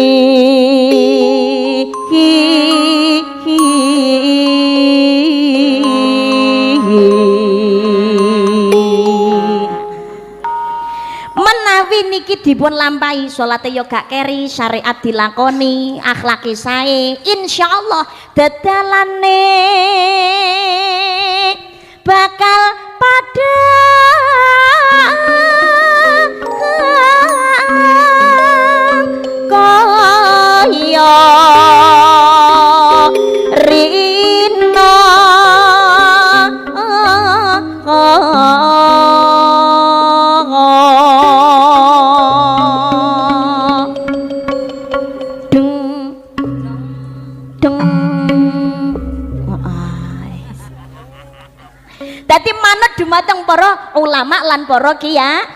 menawi niki dipun lampahi salate yo gak keri, syariat dilakoni, akhlaki sae, insyaallah dadalane bakal pada kaya rino dadi manut dumateng para ulama lan para kiai.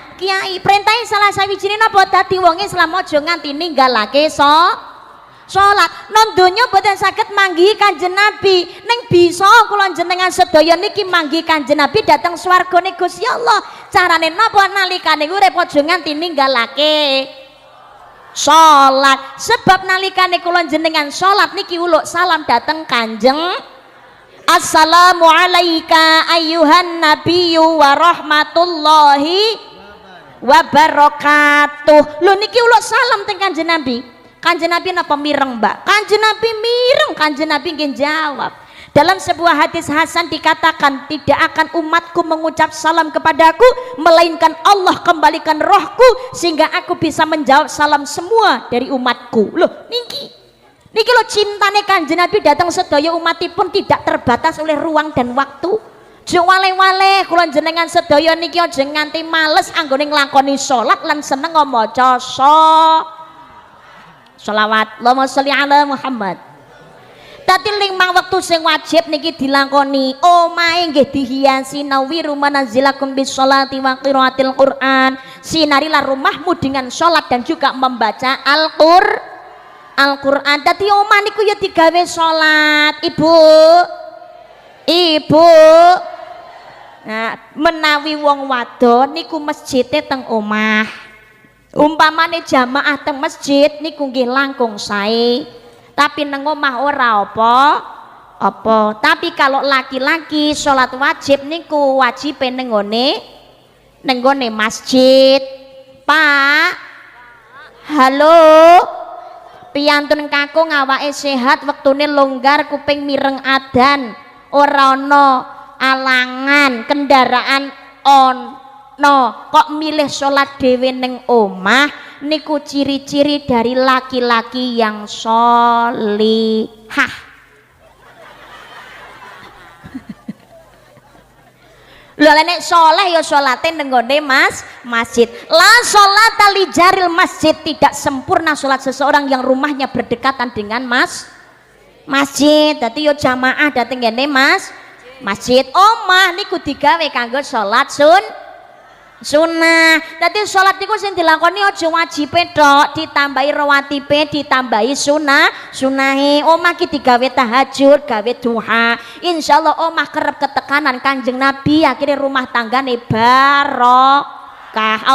Perintahe salah sawijine napa dadi wong Islam aja nganti ninggalake salat. Nang donya boten saged manggihi Kanjeng Nabi, ning bisa kula jenengan sedaya niki manggihi Kanjeng Nabi dhateng swargane Gusti Allah. Carane napa nalikane urip aja nganti ninggalake salat. Sebab nalikane kula jenengan salat niki uluk salam dhateng Kanjeng Assalamu alayka ayyuhan nabiyyu wa rahmatullahi wa barakatuh. Lho niki uluk salam teng Kanjeng Nabi. Kanjeng Nabi napa mireng, Mbak? Kanjeng Nabi mireng, Kanjeng Nabi nggih jawab. Dalam sebuah hadis hasan dikatakan, tidak akan umatku mengucap salam kepadaku melainkan Allah kembalikan rohku sehingga aku bisa menjawab salam semua dari umatku. Loh niki lo cintane Kanjeng Nabi datang sedaya umatipun tidak terbatas oleh ruang dan waktu. Jo wale-wale kula jenengan sedaya niki aja nganti males anggone nglakoni salat lan seneng maca sholawat. Allahumma sholli ala Muhammad. Dadi 5 wektu sing wajib niki dilakoni. Omahe nggih dihiasi nawiru manazilakum bis sholati wa qiraatil Qur'an. Sinarilah rumahmu dengan salat dan juga membaca Al-Qur'an. Dadi omah niku ya digawe salat, Ibu. Nah, menawi wong wadon niku masjide teng omah. Umpamane jamaah teng masjid niku nggih langkung sae. Tapi nang omah ora apa. Tapi kalau laki-laki salat wajib niku wajibe ning nggone masjid. Pak. Halo. Piyantun kakung awake sehat, wektune longgar, kuping mireng adan, ora ana alangan kendaraan kok milih sholat dhewe ning omah niku ciri-ciri dari laki-laki yang sholihah. Lho nek soleh ya salate ning nggone masjid. La sholata li jaril masjid, tidak sempurna salat seseorang yang rumahnya berdekatan dengan masjid. Dadi yo jamaah dateng ngene masjid. Omah niku digawe kanggo salat sunnah. Dadi salat niku sing dilakoni aja wajibe tok, ditambahi rawatibe, ditambahi sunahe. Omah ki digawe tahajud, gawe duha. Insyaallah omah kerep ketekanan Kanjeng Nabi, akhirnya rumah tanggane barokah.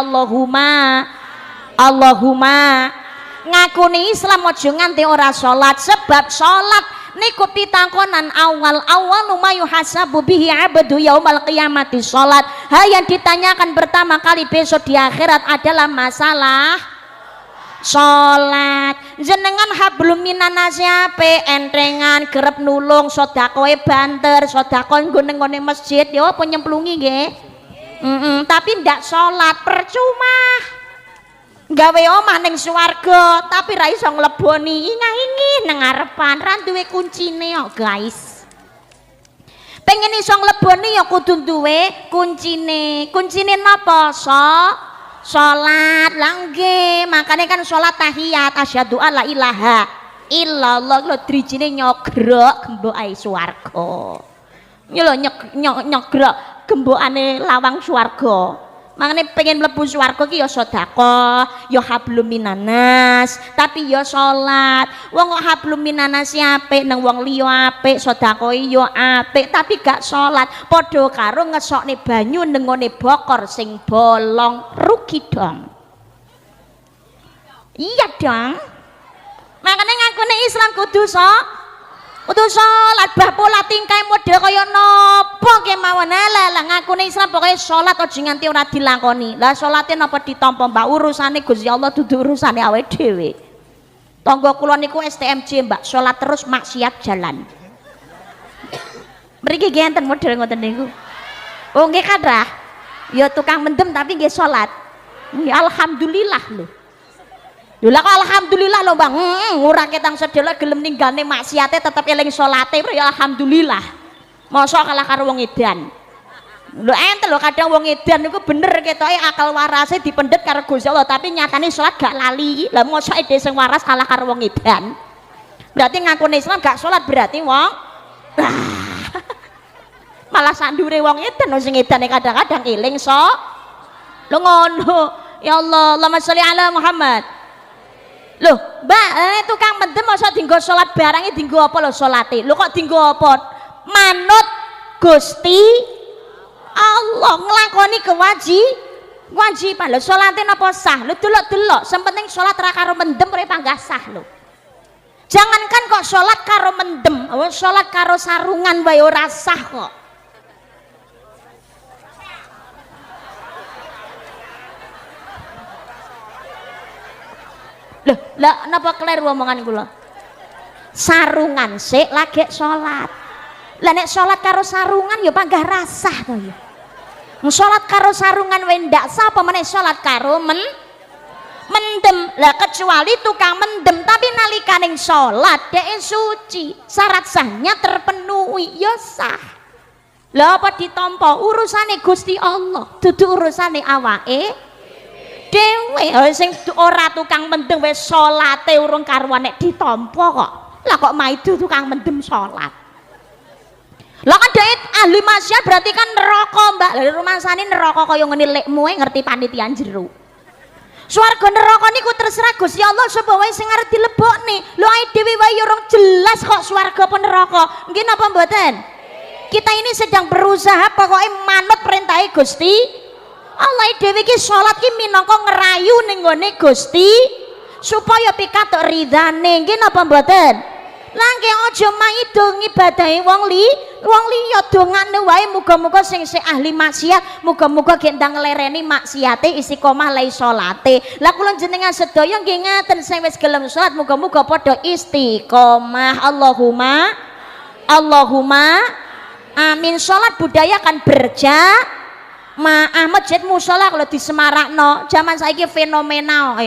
Allahumma ngakuni Islam aja nganti ora salat, sebab salat niku pitankonan awal yuhasabu bihi abdu yaumal qiyamati. Salat yang ditanyakan pertama kali besok di akhirat adalah masalah salat. Jenengan hablum minanasi ape entengan kerep nulung sedekahe banter, sedekah nggone masjid ya apa nyemplungi nggih. Tapi ndak salat percuma. Gawe omah ning swarga tapi ra iso ngleboni ingah-ingih nang ngarepan, ra duwe kuncine kok, guys. Pengen iso ngleboni ya kudu duwe kuncine. Kuncine napa? Salat. Lah nggih, makane kan salat tahiyat asyhadu alla ilaha illallah lho drijine nyogrok gembok ae swarga. Yo lho nyegrok gembokane lawang swarga. Makanya pengen mlebu swarga ki ya sedekah, ya hablum minanas, tapi ya salat. Wong kok hablum minanas apik nang wong liya apik, sedekah ya apik, tapi gak salat. Padha karo ngesokne banyu nengone bokor sing bolong, rugi dong. Iya dong. Makanya ngakune Islam kudu salat, bah pola tingkah model kaya napa kemawon. Lah ngakune Islam pokoknya salat aja nganti ora dilakoni. Lah salate napa ditampa Mbak, urusane Gusti Allah dudu urusane awake dhewe. Tangga kula niku STMJ Mbak, salat terus maksiat jalan. Mriki nggih enten model ngoten niku. Oh nggih kathah. Ya tukang mendem tapi nggih salat. Alhamdulillah lho. Lha kok alhamdulillah lho Bang. Ora ketang sedelo gelem ninggane maksiate tetep eling salate ya alhamdulillah. Mosok kalah karo wong edan. Lho enten lho kadang wong edan niku bener ketoke akal warase dipendet karo Gusti Allah tapi nyatane salat gak lali. Lah mosok dhewe sing waras kalah karo wong edan. Berarti ngakune Islam gak salat berarti wong malah sandure wong edan sing edane kadang-kadang eling lho ngono. Ya Allah, Allahumma sholli ala Muhammad. Loh, Mbak, tukang mendem masa dinggo salat barangnya dinggo apa lho salate? Lho kok dinggo apa? Manut Gusti Allah nglakoni kewajiban. Lho salate napa sah? Lho delok-delok, sing penting salat ra karo mendem ora panggah sah lho. Jangankan kok salat karo mendem, salat karo sarungan wae ora sah kok. Lah napa kleru omongan kula? Sarungan sik lagi salat. Lah nek salat karo sarungan ya panggah rasah to ya. Salat karo sarungan wae ndak sah apa meneh salat karo mendem. Lah kecuali tukang mendem tapi nalikaning salat dhek suci, syarat sahnya terpenuhi ya sah. Lah apa ditampa urusane Gusti Allah, dudu urusane awake dewe. Sing ora tukang mendem wis salate urung karuan nek ditampa kok. Lah kok maidu tukang mendem salat. Lah kan dhek ahli maksiat berarti kan neraka Mbak. Lah rumangsane neraka kaya ngene lekmu ngerti panitia jero. Swarga neraka niku terserah Gusti Allah sapa wae sing arep dilebokne. Lho ae dhewe wae urung jelas kok swarga apa neraka. Nggih napa mboten? Kita ini sedang berusaha pokoknya manut perintah Gusti Allah. Dewi ki salat ki minangka ngerayu ning gone Gusti supaya pikatuk ridane. Nggih napa mboten? Lah nggih aja maido ngibadahi wong liya dongane wae muga-muga sing ahli maksiat muga-muga gek ndang nglereni maksiate istiqomah lai salate. Lah kula jenengan sedaya nggih ngaten sing wis gelem salat muga-muga padha istiqomah. Allahumma amin. Salat budaya kan masjid musala kalau di Semarakno zaman saiki fenomenal.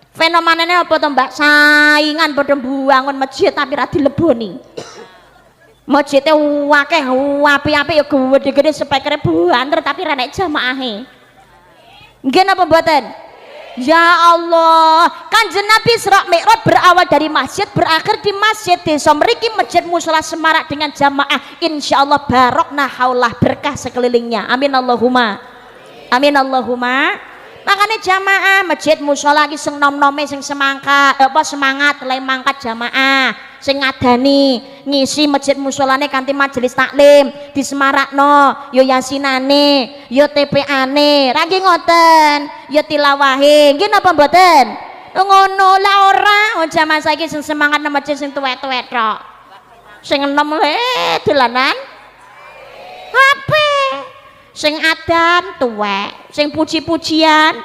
Fenomenane apa to Mbak? Saingan padha mbangun masjid tapi ra dileboni. Masjidnya akeh apik-apik ya gede-gede spekere banter tapi ra nek jamaahe. Nggih napa mboten? Ya Allah, Kanjeng Nabi Isra Mi'raj berawal dari masjid berakhir di masjid desa mriki masjid musala Semarak dengan jamaah insyaallah barokna haulah berkah sekelilingnya. Amin Allahumma. Amin Allahumma. Makanya jamaah masjid musala iki sing nom-nome sing semangat lek mangkat jamaah sing ngadani ngisi masjid musolane kanthi majelis taklim di Semarakno yo yasinane yo TPA-ne ra nggih ngoten yo tilawahe nggih napa mboten ngono lah ora jamaah saiki sing semangat nang masjid sing tuwek-tuwek tok sing enom dolanan HP sing adan tuwek sing puji-pujian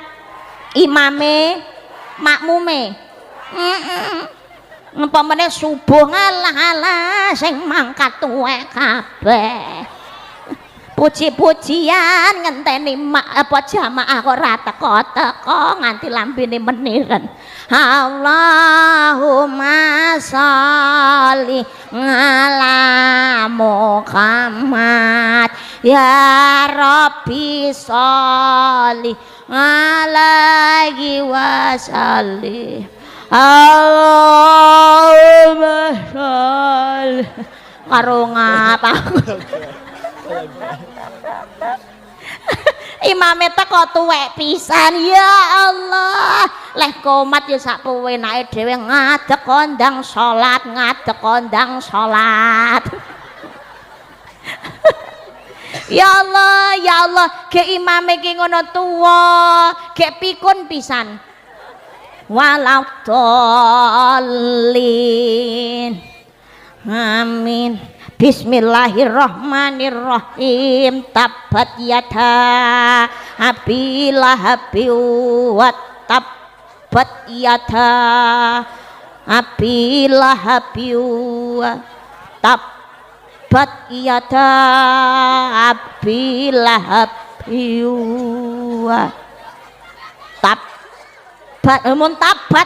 imame makmume ngempamane subuh ngalah-alah sing mangkat tuwek kabeh puji-pujian ngenteni jamaah kok ora teko-teko nganti lambene meniren. Allahumma sholli ala Muhammad ya Rabbi sholli alaihi wasallim. Allahumma sholli karo ngapa imame teko tuwek pisan ya Allah leh komat ya sak pewenake dhewe ngadeg kondang salat ya Allah ge imame ki ngono tuwa ge pikun pisan waladdallin amin. Bismillahirrahmanirrahim. Tabat yada abi lahabi wa tabat yada abi lahabi wa tabat yada abi lahabi wa tabat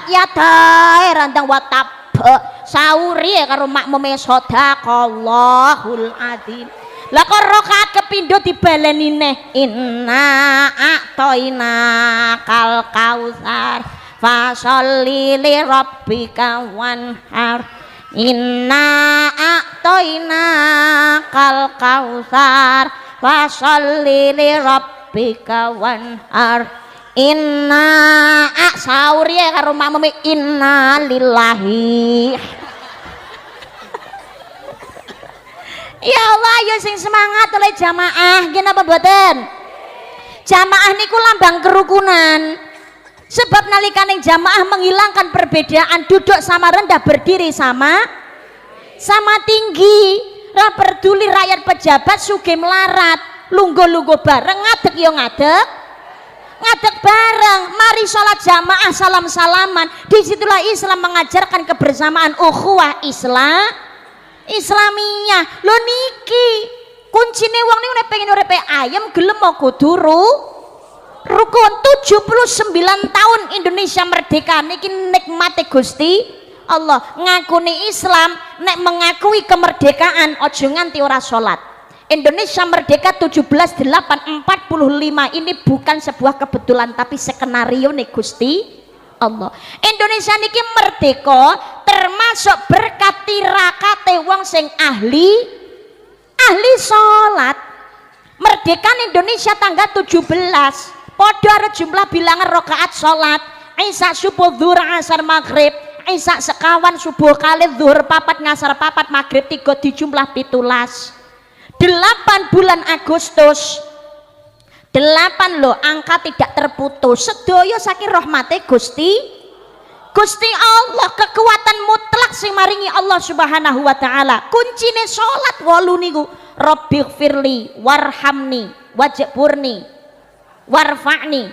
yada randang wa sauri karo makmume sadaqallahul adzim. Lah kok rakaat kepindho dibaleni neh inna a'toina kal kautsar fasholli li rabbika wanhar inna a'toina kal kautsar fasholli li rabbika wanhar inna sahur ya karo makmume inna lillahi. Ya Allah ayo sing semangat oleh jamaah gini apa mboten? Jamaah niku lambang kerukunan sebab nalikane jamaah menghilangkan perbedaan duduk sama rendah berdiri sama tinggi ra peduli rakyat pejabat sugih melarat lungguh-lungguh bareng ngadeg yo ngadeg bareng, mari sholat jamaah salam-salaman. Disitulah Islam mengajarkan kebersamaan ukhuwah Islamiyah. Lo niki kuncine wong niku nek pengen uripe ayem gelem kudu rukun. 79 tahun Indonesia merdeka niki nikmate Gusti Allah. Ngakuni Islam nek mengakui kemerdekaan ojo nganti ora sholat. Indonesia merdeka 17/8/45 ini bukan sebuah kebetulan tapi skenario nih Gusti Allah. Indonesia niki merdeka termasuk berkat tirakate wong sing ahli salat. Merdeka Indonesia tanggal 17 padha arep jumlah bilangan rakaat salat isya subuh zuhur asar maghrib isya sekawan subuh kali zuhur papat ngasar papat maghrib 3 dijumlah 17 8 bulan Agustus 8 loh angka tidak terputus sedaya saking rahmate Gusti Allah kekuatan mutlak sing maringi Allah Subhanahu wa taala. Kuncine salat 8 niku Rabbighfirli warhamni wajburni warfa'ni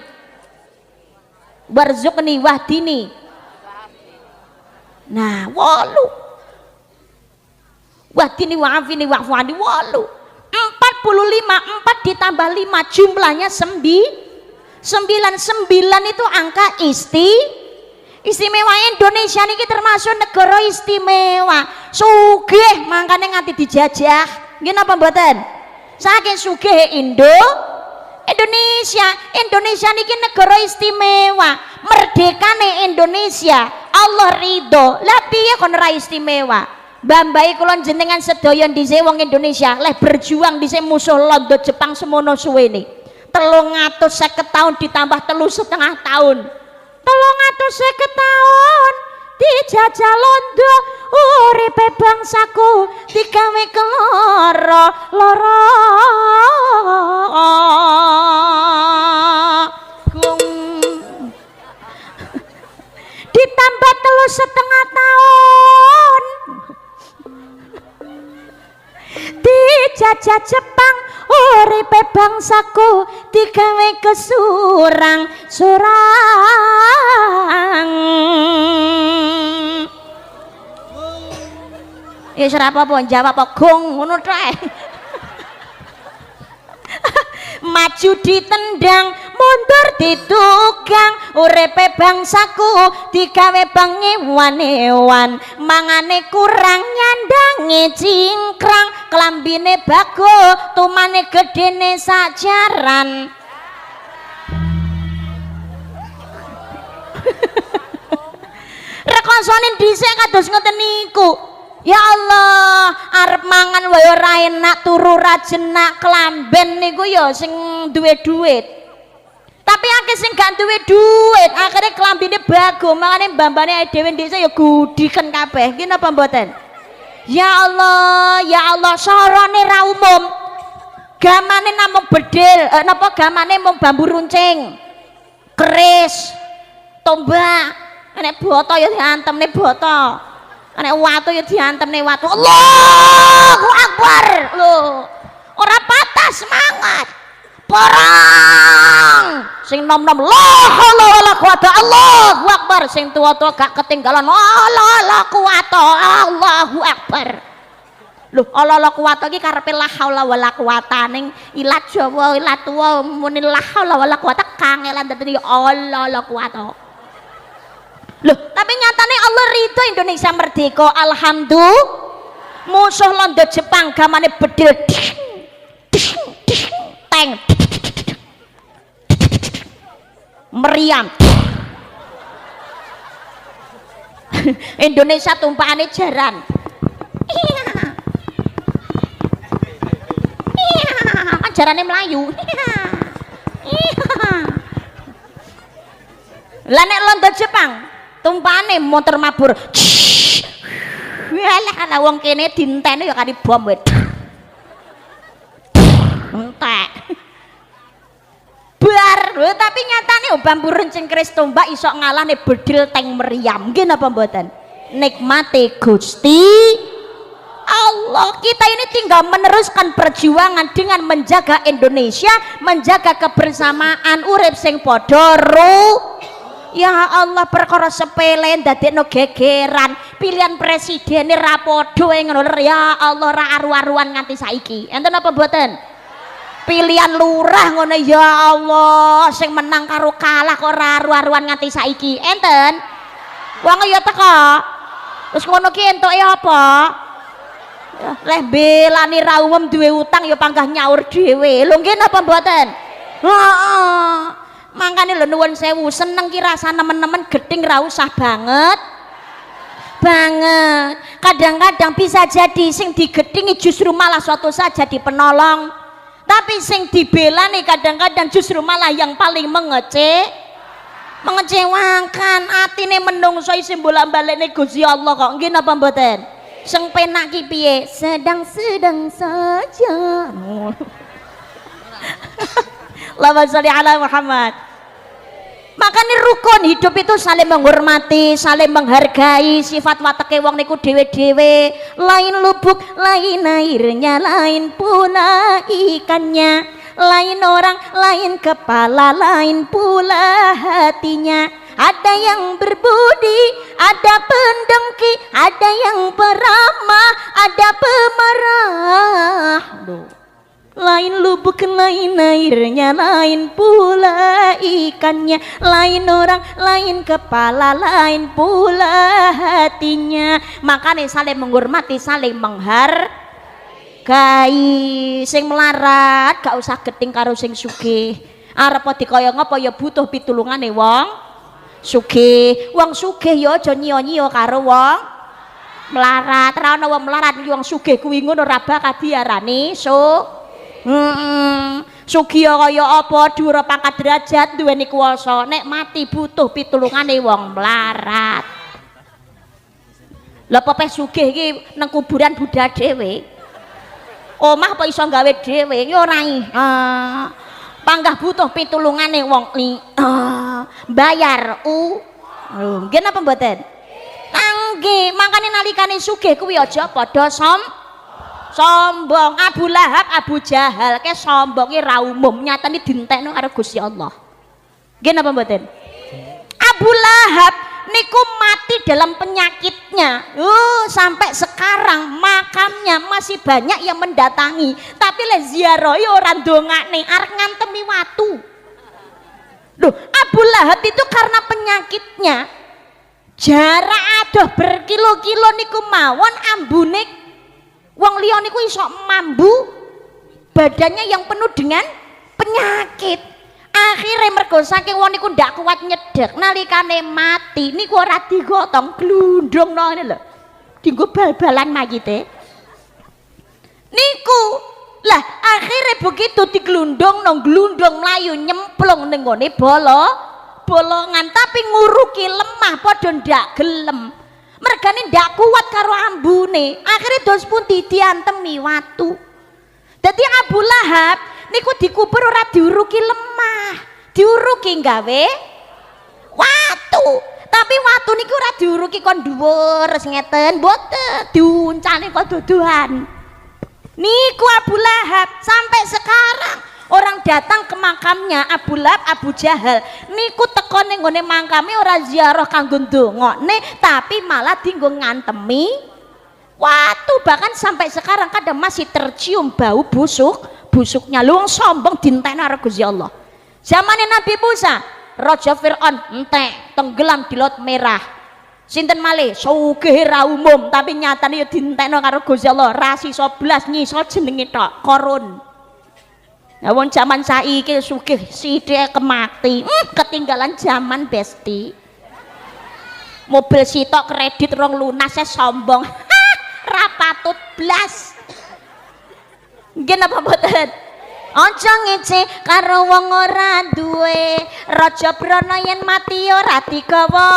warzuqni wahdini. Nah 8 wahdini wa'afini wa'fu'ani 8 45 4 ditambah 5 jumlahnya 9 itu angka istimewa. Indonesia niki termasuk negara istimewa sugih makanya nganti dijajah nggih napa mboten saking sugih Indonesia niki negara istimewa merdekane Indonesia Allah ridho lah piye kon ora istimewa. Bambai kulon jenengan sedaya dhisik wong Indonesia leh berjuang dhisik musuh Londo Jepang semono suwene 350 tahun ditambah 3,5 tahun 350 tahun dijajah Londo uripe bangsaku digawe keloro ditambah 3,5 tahun dijajah Jepang uripe bangsaku digawe kesurang ya serapa pun jawab apa gong ngono tok maju ditendang mundur ditukang uripe bangsaku digawe bengewan-ewan mangane kurang nyandangi cingkrang klambine bago tumane gedene sajaran rekonsone dhisik kados ngoten niku. Ya Allah, arep mangan wae ora enak turu ra jenak klamben niku ya sing duwe duit. Tapi akeh sing gak duwe duit, akhirnya kelambine bagus, makane mbambane dhewe ndek ya gudiken kabeh. Nggih napa mboten? Ya Allah, sorone ra umum. Gamane namung bedil, napa gamane mung bambu runcing. Keris, tombak, nek boto ya diantemne boto. Nek watu ya diantemne watu. Allahu Akbar. Lho, ora patah semangat. Perang sing nom-nom la haula wala quwata Allahu Akbar, sing tuwa-tuwa gak ketinggalan la quwata Allahu Akbar. Lho la quwata iki karepe la haula wala quwata, ning ilat Jawa ilat tuwa muni la haula wala quwata kangelan dadi la quwata. Lho tapi nyatane Allah ridho Indonesia merdeka, alhamdulillah. Musuh londo Jepang gamane bedil teng meriam. Indonesia tumpakane jaran. Jarane Melayu. Lah nek londo Jepang tumpakane motor mabur. Walah wong kene dinteni ya kali bom wit. Entek. Bar, tapi nyatane bambu renceng keris tombak iso ngalahne bedil teng meriam. Nggih napa mboten? Nikmate Gusti Allah. Kita ini tinggal meneruskan perjuangan dengan menjaga Indonesia, menjaga kebersamaan, urip sing padha ya Allah, perkara sepele ndadekno gegeran. Pilihan presiden ra padha ngono ya Allah, ra aru-aruan nganti saiki. Enten apa mboten? Pilihan lurah ngono ya Allah, sing menang karo kalah kok ora aru-aruan nganti saiki. Enten wong ya teko terus ngono ki entuke apa? Leh belani ra umum duwe utang ya panggah nyaur dhewe. Lho nggih napa mboten? Heeh. Mangkane lho nuwun sewu, seneng ki rasa nemen-nemen geding ra usah banget. Kadang-kadang bisa jadi sing digedingi justru malah suatu saat jadi penolong. Tapi sing dibela nih kadang-kadang justru malah yang paling mengecewakan. Atine menungso isih bolak-balikne Gusti Allah kok. Nggih napa mboten? Sing penak ki piye? Sedang-sedang saja. Allahumma sholli ala Muhammad. Makanya rukun hidup itu saling menghormati, saling menghargai. Sifat wateke wong niku dhewe-dhewe, lain lubuk, lain airnya, lain pula ikannya, lain orang, lain kepala, lain pula hatinya. Ada yang berbudi, ada pendengki, ada yang peramah, ada pemarah. Lain lubuk, lain airnya, lain pula ikannya, lain orang, lain kepala, lain pula hatinya. Makanya saling menghormati, saling menghargai. Sing melarat gak usah geting karo sing sugih. Arep dikaya ngapa ya butuh pitulungane wong sugih. Wong sugih ya aja nyiya-nyiya karo wong melarat. Ora ana wong melarat wong sugih kuwi ngono ora bakal diarani sugih kaya apa, dhuwur pangkat derajat, duweni kuwasa, nek mati butuh pitulungane wong melarat. Lah popeh sugih iki nang kuburan budal dhewe. Omah apa iso gawe dhewe ya ora panggah butuh pitulungane wong bayar nggih napa mboten? Nggih, makane nalikane sugih kuwi aja padha sombong. Abu Lahab, Abu Jahal ke sombonge ra umum, nyatane dintekno karo Gusti Allah. Nggih napa mboten? Abu Lahab niku mati dalam penyakitnya. Sampai sekarang makamnya masih banyak yang mendatangi, tapi le ziarah ya ora ndongakne, arep ngantemi watu. Loh, Abu Lahab itu karena penyakitnya jarak adoh berkilo-kilo niku mawon ambune wong liya niku iso mambu badannya yang penuh dengan penyakit. Akhirnya mergo saking wong niku ndak kuat nyedek, nalikane mati niku ora digotong glundung ngene lho. Dienggo bal-balan mayite. Niku lah akhirnya begitu diglundung nang glundung mlayu nyemplung ning gone bolongan tapi nguruki lemah padha ndak gelem. Mergane ndak kuat karo ambune. Akhire dos pundi diantemi watu. Dadi Abu Lahab niku dikubur ora diuruki lemah, diuruki gawe watu. Tapi watu niku ora diuruki kon dhuwur ngeten, mboten diuncane kok duduhan. Niku Abu Lahab sampai sekarang orang datang ke makamnya Abu Lahab, Abu Jahal niku teko ning nggone makame ora ziarah kanggo ndongone tapi malah dienggo ngantemi watu. Bahkan sampai sekarang kadang masih tercium bau busuknya. Lu sombong dinten karo Gusti Allah. Zamane Nabi Musa, Raja Fir'aun entek tenggelam di Laut Merah. Sinten malih sugih ra umum tapi nyatane ya dintekno karo Gusti Allah. Ra sisa blas nyiso jenenge tok Korun. Nah, wong zaman saiki sugih sithik kemati. Ketinggalan zaman besti. Mobil sitok kredit rong lunas sombong. Ra patut blas. Nggih napa mboten? Aja ngece karo wong ora duwe. Raja Brana yen mati ora digawa,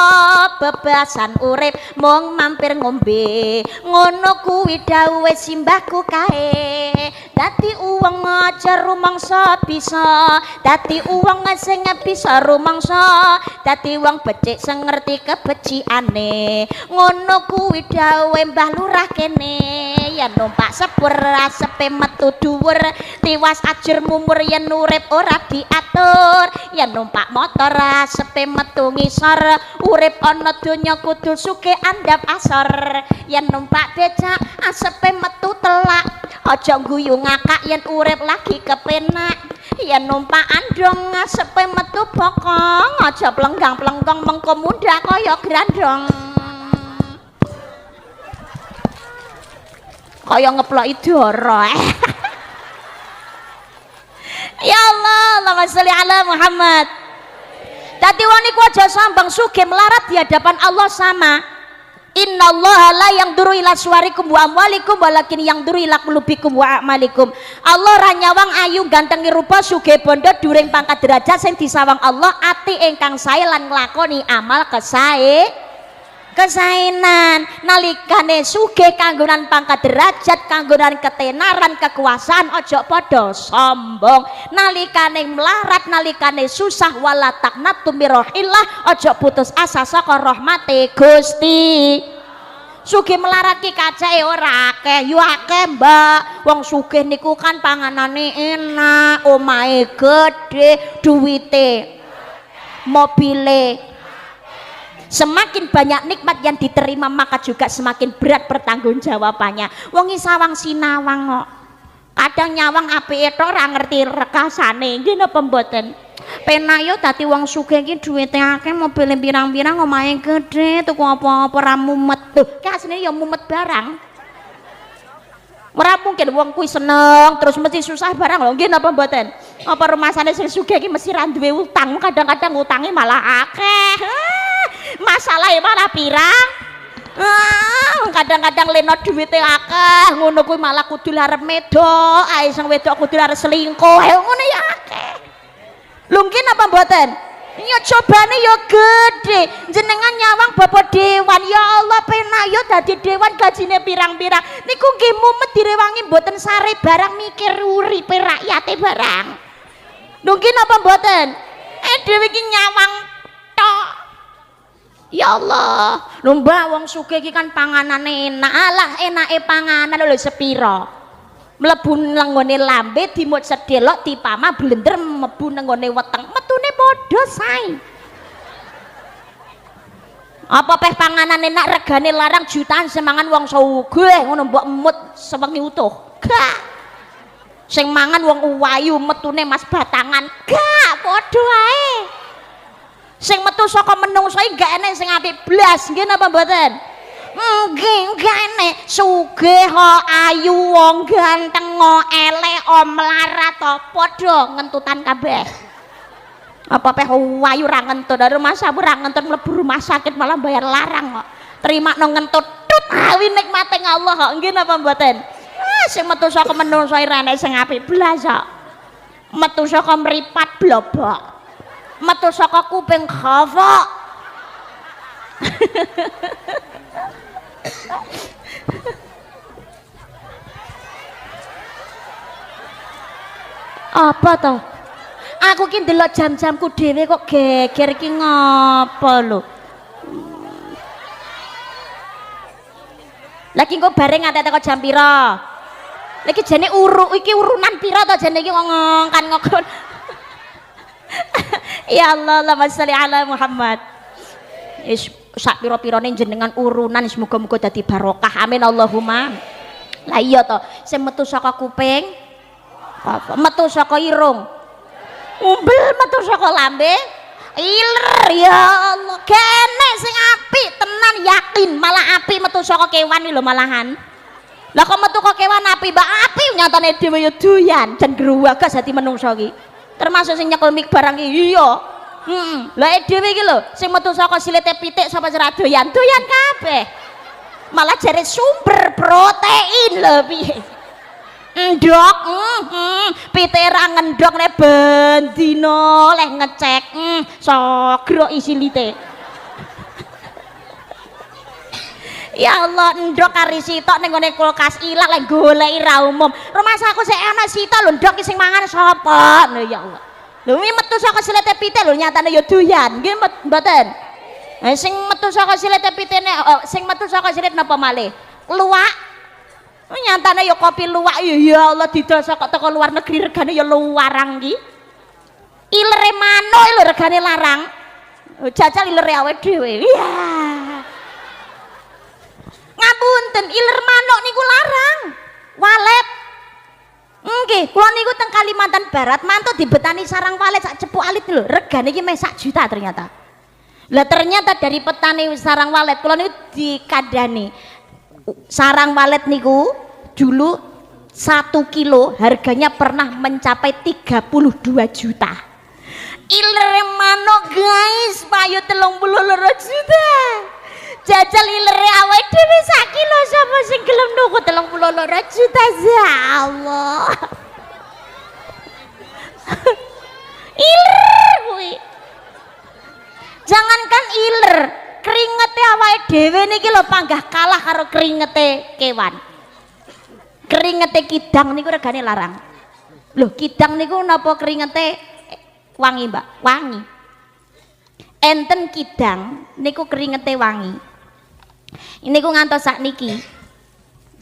bebasan urip mung mampir ngombe. Ngono kuwi dawuhe simbahku kae. Dadi uwong aja rumangsa bisa, dadi uwong sing bisa rumangsa, dadi wong becik sing ngerti kebeciane. Ngono kuwi dawuhe Mbah Lurah kene. Yen numpak sepur asepe metu dhuwur, tiwas ajur mumur yen urip ora diatur. Yen numpak motor asepe metu ngisor, urip ana donya kudu sugih andhap asor. Yen numpak becak asepe metu telak, aja guyu ngakak yen urip lagi kepenak. Yen numpak andong asepe metu bokong, aja plenggang-plenggong mengko muda kaya grandong. Kaya ngeploki dara. Ya Allah, Allahumma sholli ala Muhammad. Dadi wong niku aja sombong sugih melarat di hadapan Allah sama. Innallaha la yanzuru ila suwarikum wa amwalikum walakin yanzuru ila qulubikum wa a'malikum. Allah ra nyawang ayu gantengi rupa sugih bondo dhuwuring pangkat derajat sing disawang Allah ati ingkang sae lan nglakoni amal kesaenan. Nalikane sugih kanggonan pangkat derajat, kanggonan ketenaran, kekuasaan aja padha sombong. Nalikane melarat, nalikane susah wala taqnatu mirahillah, aja putus asa saka rahmate Gusti. Sugih melarat ki kacake ora akeh, yo akeh Mbak. Wong sugih niku kan panganane enak, omahe gedhe, duwite, mobile. Semakin banyak nikmat yang diterima maka juga semakin berat pertanggungjawabannya. Wong sawang sinawang kok. Kadang nyawang apike tok ora ngerti rekasane. Nggih napa mboten? Penak yo dadi wong sugih iki duwite akeh, mobile pirang-pirang, omahe gedhe, tuku apa-apa ra mumet. Lho, ki asline yo mumet barang. Ora mungkin wong kuwi seneng terus mesti susah barang lho. Nggih napa mboten? Apa rumasane sing sugih iki mesti ra duwe utang, kadang-kadang utange malah akeh. Masalahnya malah pirang. Kadang-kadang leno duwite akeh, ngono kuwi malah kudu arep medok, ae sing wedok kudu arep selingkuh. Ngono ya akeh. Lho nggih napa mboten? Ya cobane ya gede. Jenengan nyawang Bapak Dewan, ya Allah penak ya dadi dewan gajine pirang-pirang. Niku nggih mumet direwangi mboten sare barang mikir uripe rakyate barang. Lho nggih napa mboten? Dhewe iki nyawang tok. Ya Allah, lho Mbak wong sugih iki kan panganane enak. Alah enake panganan lho sepira. Mlebu nang nggone lambe dimut sedelok dipamah blender mlebu nang nggone weteng. Metune padha sae. Apa peh panganan enak regane larang jutaan semangan wong sugih ngono mbok emut sewengi utuh. Gak. Sing mangan wong uwayu metune mas batangan. Gak padha ae. Sing metu saka menungso iki gak enek sing apik blas. Nggih napa mboten? Nggih, gak enek. Sugih ayu wong ganteng elek melarat padha ngentutan kabeh. Apa peh ayu ra ngentut, dari rumah sabu ra ngentut mlebu rumah sakit malah bayar larang kok. Terima no ngentut tut awi nikmate Allah kok. Nggih napa mboten? Sing metu saka menungso ra enek sing apik blas kok. metu saka mripat blobok, metu saka kuping khafak. Apa toh? Aku ki ndelok jam-jamku dhewe kok geger ki ngapa lho? Lagi kok bareng nganti kok jam pira? Lagi jane iki urunan pira to jane iki ngongkan ngokon. Ya Allah, Allahumma sholli ala Muhammad. Is sak pira-pirane jenengan urunan semoga-moga dadi barokah. Amin Allahumma. Lah iya to, sing metu saka kuping, metu saka irung, umbel metu saka lambe, iler ya Allah. Kene sing apik tenan yakin, malah apik metu saka kewan lho malahan. Lah kok metu kok kewan api, mbak api nyatane dhewe ya doyan jan gruwagas dadi menungso iki. Termasuk sing nyekel mik barang iki iya. Lah dhewe iki lho sing metu saka silite pitik sapa ora doyan kabeh. Malah jare sumber protein lho piye. Ndok, pitik ra ngendok nek bendina leh ngecek, sogro isi lite. Ya Allah, ndok kari sitok ning ngene kulkas ilang lek goleki ra umum. Rumah saku sik ana sitok lho ndok sing mangan sapa? Lho ya Allah. Lho iki metu saka silite pitik lho nyatane ya doyan. Nggih mboten. Sing metu saka silite pitene sing metu saka silit napa malih? Luwak. Nyatane ya kopi luwak ya Allah didol saka teko luar negeri regane ya luwarang iki. Ilere manuk lho regane larang. Jajal ilere awake dhewe. Iya. Ngapunten iler manuk niku larang. Walet. Nggih, kula niku teng Kalimantan Barat mantu dibetani sarang walet sak cepuk alit lho. Regane iki meh sak juta ternyata. Lah ternyata dari petani sarang walet kula niku dikandani. Sarang walet niku dulu 1 kilo harganya pernah mencapai 32 juta. Ilere manuk guys, payu 32 juta. Jajal ilere awake dhewe sak kilo sapa sing gelem nuku 32 juta ya Allah. Iler kuwi. Jangankan iler, keringete awake dhewe niki lho panggah kalah karo keringete kewan. Keringete kidang niku regane larang. Loh, kidang niku napa keringete wangi, Mbak? Wangi. Enten kidang niku keringete wangi. Ini ku ngantos sakniki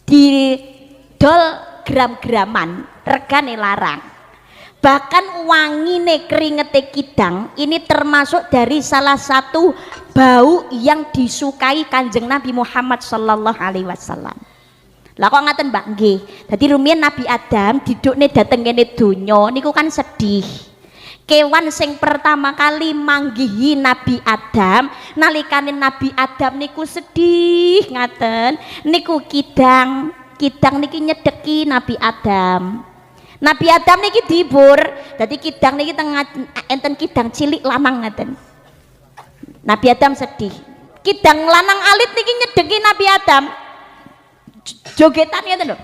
didol gram-graman regane larang. Bahkan wangine keringete kidang ini termasuk dari salah satu bau yang disukai Kanjeng Nabi Muhammad sallallahu alaihi wasallam. Lah kok ngaten Mbak nggih. Dadi rumiyin Nabi Adam didukne dateng kene donya niku kan sedih. Kewan sing pertama kali manggihi Nabi Adam nalikane Nabi Adam niku sedih ngaten niku kidang niki nyedeki Nabi Adam. Nabi Adam niki dihibur dadi kidang niki enten kidang cilik lanang ngaten. Nabi Adam sedih kidang lanang alit niki nyedeki Nabi Adam jogetan ngeten lho.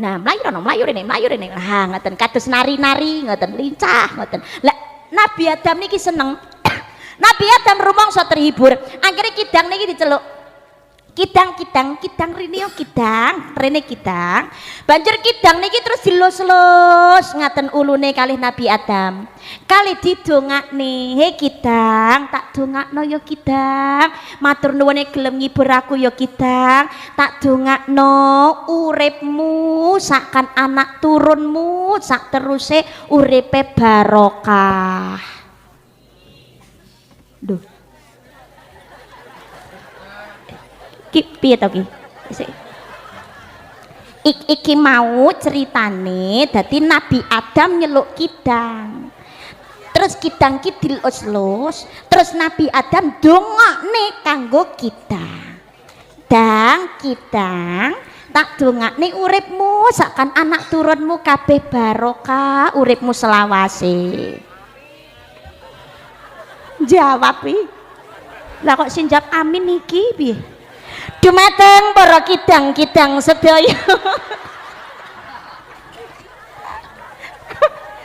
Nah, mlayu rene. Ha, ngoten kados nari-nari, ngoten lincah, ngoten. Lah Nabi Adam niki seneng. Nabi Adam rumangsa terhibur. Akhirnya kidang niki diceluk. Kidang rene kidang. Banjur kidang niki terus dilus-lus ngaten ulune kalih Nabi Adam. Kali didongakne, "He kidang, tak dongakno ya kidang. Matur nuwune gelem ngibur aku ya kidang. Tak dongakno uripmu sakan anak turunmu sak teruse uripe barokah." Duh. Ki piye to ki? Iki mau ceritane dadi Nabi Adam nyeluk kidang. Terus kidang ki dilus-lus, terus Nabi Adam dongakne kanggo kidang. Kidang, tak dongakne uripmu sakan anak turunmu kabeh barokah, uripmu selawase. Jawab iki. Lah kok sing jawab amin iki piye? Dumateng para kidang-kidang sedaya.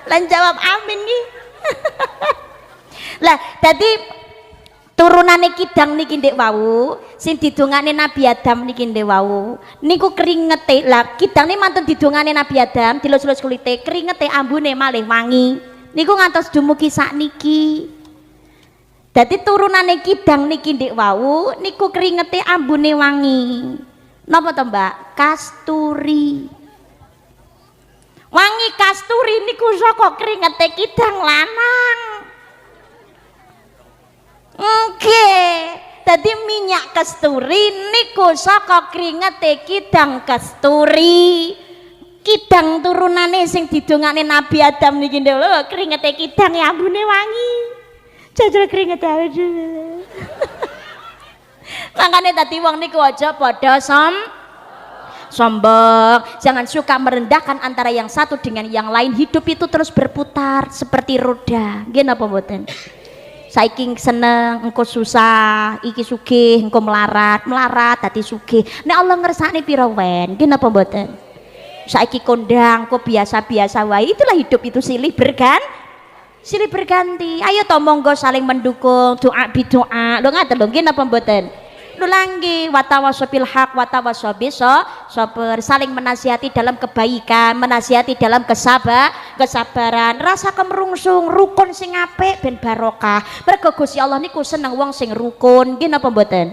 Lan jawab amin nih. Lah dadi turunane kidang niki ndek wau sing didongane Nabi Adam niki ndek wau niku keringete. Lah kidang niki mantun didongane Nabi Adam dilus-lus kulite keringete ambune malih wangi niku ngantos dumugi sakniki. Dadi turunane kidang niki ndek wau niku keringete ambune wangi. Napa to Mbak? Kasturi. Wangi kasturi niku saka keringete kidang lanang. Tadi minyak kasturi niku saka kringete kidang kasturi. Kidang turunane sing didongane Nabi Adam niki lho kringete kidang ya ambune wangi. Jajal kringete awake. Makane tadi wong niku aja padha sombong, jangan suka merendahkan antara yang satu dengan yang lain. Hidup itu terus berputar seperti roda. Nggih napa mboten? Saiki seneng engko susah, iki sugih engko melarat dadi sugih. Nek Allah ngersakne pira wen, nggih napa mboten? Saiki kondang kok biasa-biasa wae. Itulah hidup itu silih berganti. Ayo to monggo saling mendukung, doa bidoa. Lho ngaten lho nggih napa mboten? Lho langgi watawasobil haq watawasobis sabar, saling menasihati dalam kebaikan, menasihati dalam kesabaran, rasa kemerungsung, rukun sing apik ben barokah. Mergo Gusti Allah niku seneng wong sing rukun. Nggih napa mboten?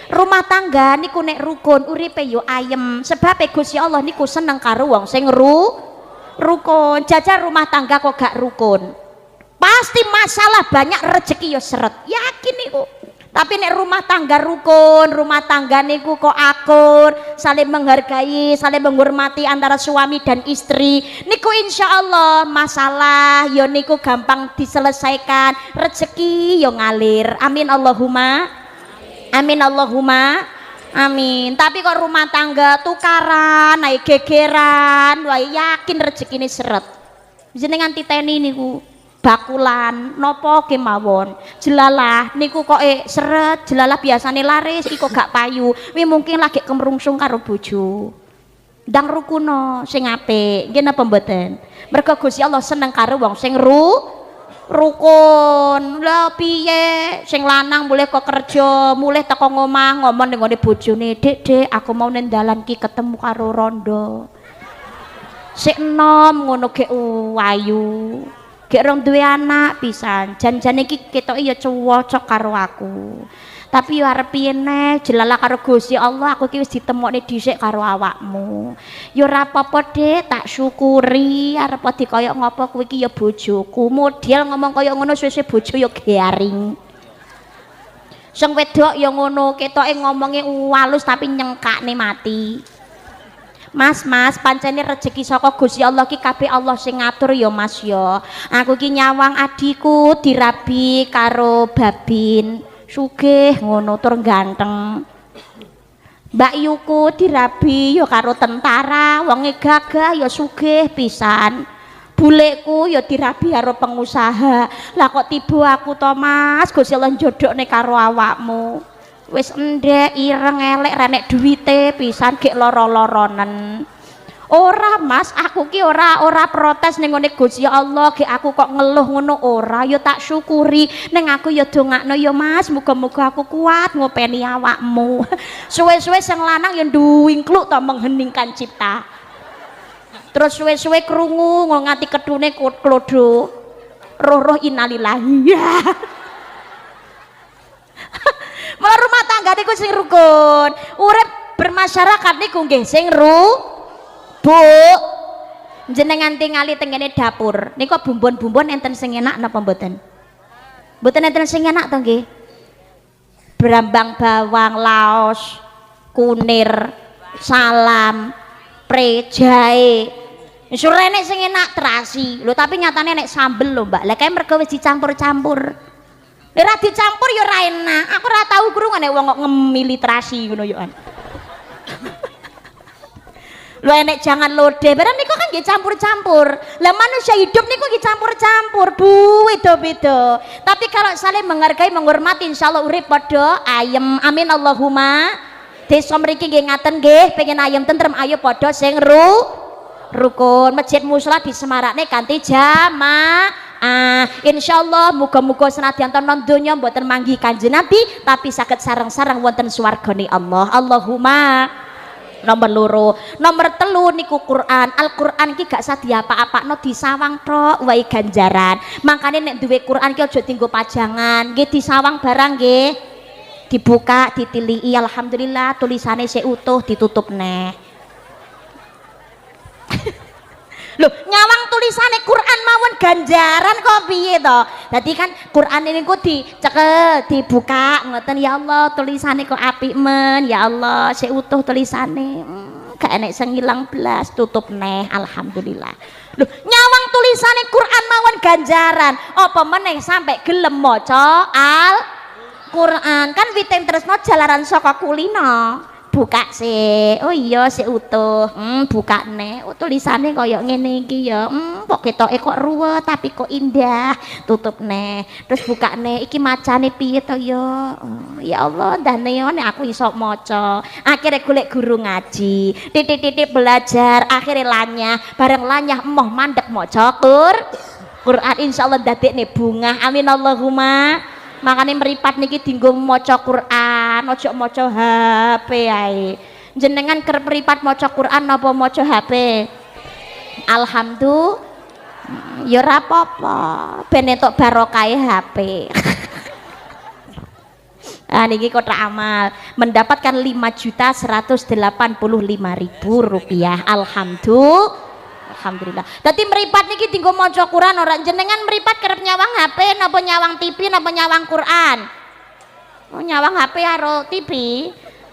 Rumah tangga niku nek rukun uripe yo ayem, sebab Gusti Allah niku seneng karo wong sing rukun. Jajal rumah tangga kok gak rukun, pasti masalah banyak, rezeki yo seret, yakin niku. Tapi nek rumah tangga rukun, rumah tangga niku kok akur, saling menghargai, saling menghormati antara suami dan istri, niku insya Allah masalah yo niku gampang diselesaikan, rezeki yo ngalir. Amin Allahumma amin Allahumma amin. Tapi kok rumah tangga tukaran, naik gegeran, wah yakin rezekine seret. Jenengan titeni niku bakulan nopo kemawon jelalah niku kok seret, jelalah biasane laris iki kok gak payu, wi mungkin lagi kemerungsung karo bojo ndang rukuno sing apik. Nggih napa mboten? Mergo Gusti Allah seneng karo wong sing rukun. Lah piye sing lanang mulih kok kerja, mulih teko ngomah ngomong ning ngene bojone, "Dek, aku mau nang dalan ki ketemu karo rondo." Sik enom ngono gek wayu. Gek rong duwe anak pisan, jan-jan iki ketoke ya cocok karo aku. Tapi yo arep piye neh, jelalah karo Gusti Allah aku iki wis ditemokne dhisik karo awakmu. Yo ora apa-apa, Dik, tak syukuri. Arep dikoyok ngopo kuwi iki ya bojoku. Model ngomong koyo ngono suwe-suwe bojo yo garing. Sing wedok yo ngono, ketoke ngomonge walus tapi nyengkakne mati. Mas pancene rezeki saka Gusti Allah ki kabeh Allah sing ngatur ya Mas ya. Aku ki nyawang adiku dirabi karo babin sugih ngono tur ganteng. Mbak Yuku dirabi ya karo tentara, wonge gagah ya sugih pisan. Bulekku ya dirabi karo pengusaha. Lah kok tiba aku to Mas, Gusti Allah njodhokne karo awakmu. Wis endek ireng elek renek duwite pisan gek loro-loronen. Ora Mas, aku ki ora protes ning ngene Gusti Allah, gek aku kok ngeluh ngono ora, ya tak syukuri. Ning aku ya dongakno ya Mas, muga-muga aku kuat ngopeni awakmu. Suwe-suwe sing lanang ya nduwingkluk to mengheningkan cipta. Terus suwe-suwe krungu ngati kedune klodo. Roh innalillahi. Malah rumah tangga niku sing rukun, urip bermasyarakat niku nggih sing Bu. Jenengan tingali tengene dapur niku bumbon-bumbon enten sing enak napa mboten? Mboten enten sing enak to nggih? Brambang bawang, laos, kunir, salam, pre, jahe. Surene sing enak terasi. Lho tapi nyatane nek sambel lho Mbak. Lah kae mergo wis dicampur-campur. Ora dicampur ya ora enak. Aku ora tau krungu nek wong kok ngemili terasi ngono yo. Lho enek jangan lode, padahal niku kan nggih campur-campur. Lah manusia hidup niku nggih campur-campur, Bu, beda-beda. Tapi kalau saling menghargai, menghormati, insyaallah urip padha ayem. Amin Allahumma. Desa mriki nggih ngaten nggih, pengen ayem tentrem ayo padha sing rukun. Masjid musala disemarakne kanthi jamaah. Insyaallah muga-muga senadyan non donya mboten manggi Kanjeng Nabi tapi saged sareng-sareng wonten swargane Allah. Allahumma. Nomor loro, nomor telu niku Quran. Al-Quran ki gak sadya apa-apakno disawang tok wae ganjaran. Makane nek duwe Quran ki aja dienggo pajangan, nggih disawang barang nggih. Dibuka, ditilii, alhamdulillah tulisane sik utuh, ditutup neh. Loh, nyawang tulisane Quran mawon ganjaran kok piye to? Dadi kan Quran ini ku dicekel, dibuka ngoten ya Allah, tulisane kok apik men, ya Allah, sik utuh tulisane. Gak enek sing ilang blas, tutup neh, alhamdulillah. Loh, nyawang tulisane Quran mawon ganjaran. Apa meneh sampai gelem maca Al-Quran? Kan witen tresno jalaran saka kulino. Buka sih, oh iya sih utuh, buka nih, oh, tulisannya kayak ngene iki ya, kok ketoke kok ruwet tapi kok indah, tutup nih, terus buka nih, iki macane piye to ya, ya Allah, dah nih aku iso moco, akhirnya golek guru ngaji, titik-titik belajar, akhirnya lanyah, bareng lanyah emoh mandek moco Quran, insyaallah dadek nih bunga, amin Allahumma. Makanya meripat niki dinggo maca Quran, ojo maca HP ae. Jenengan kerep meripat maca Quran napa maca HP? Alhamdulillah. Ya ora apa-apa, ben entuk barokah HP. Ah niki kotak amal mendapatkan 5.185.000 rupiah. Alhamdulillah. Dadi meripat niki dienggo maca Quran ora jenengan meripat kerep nyawang HP napa nyawang TV napa nyawang Quran? Oh nyawang HP karo TV.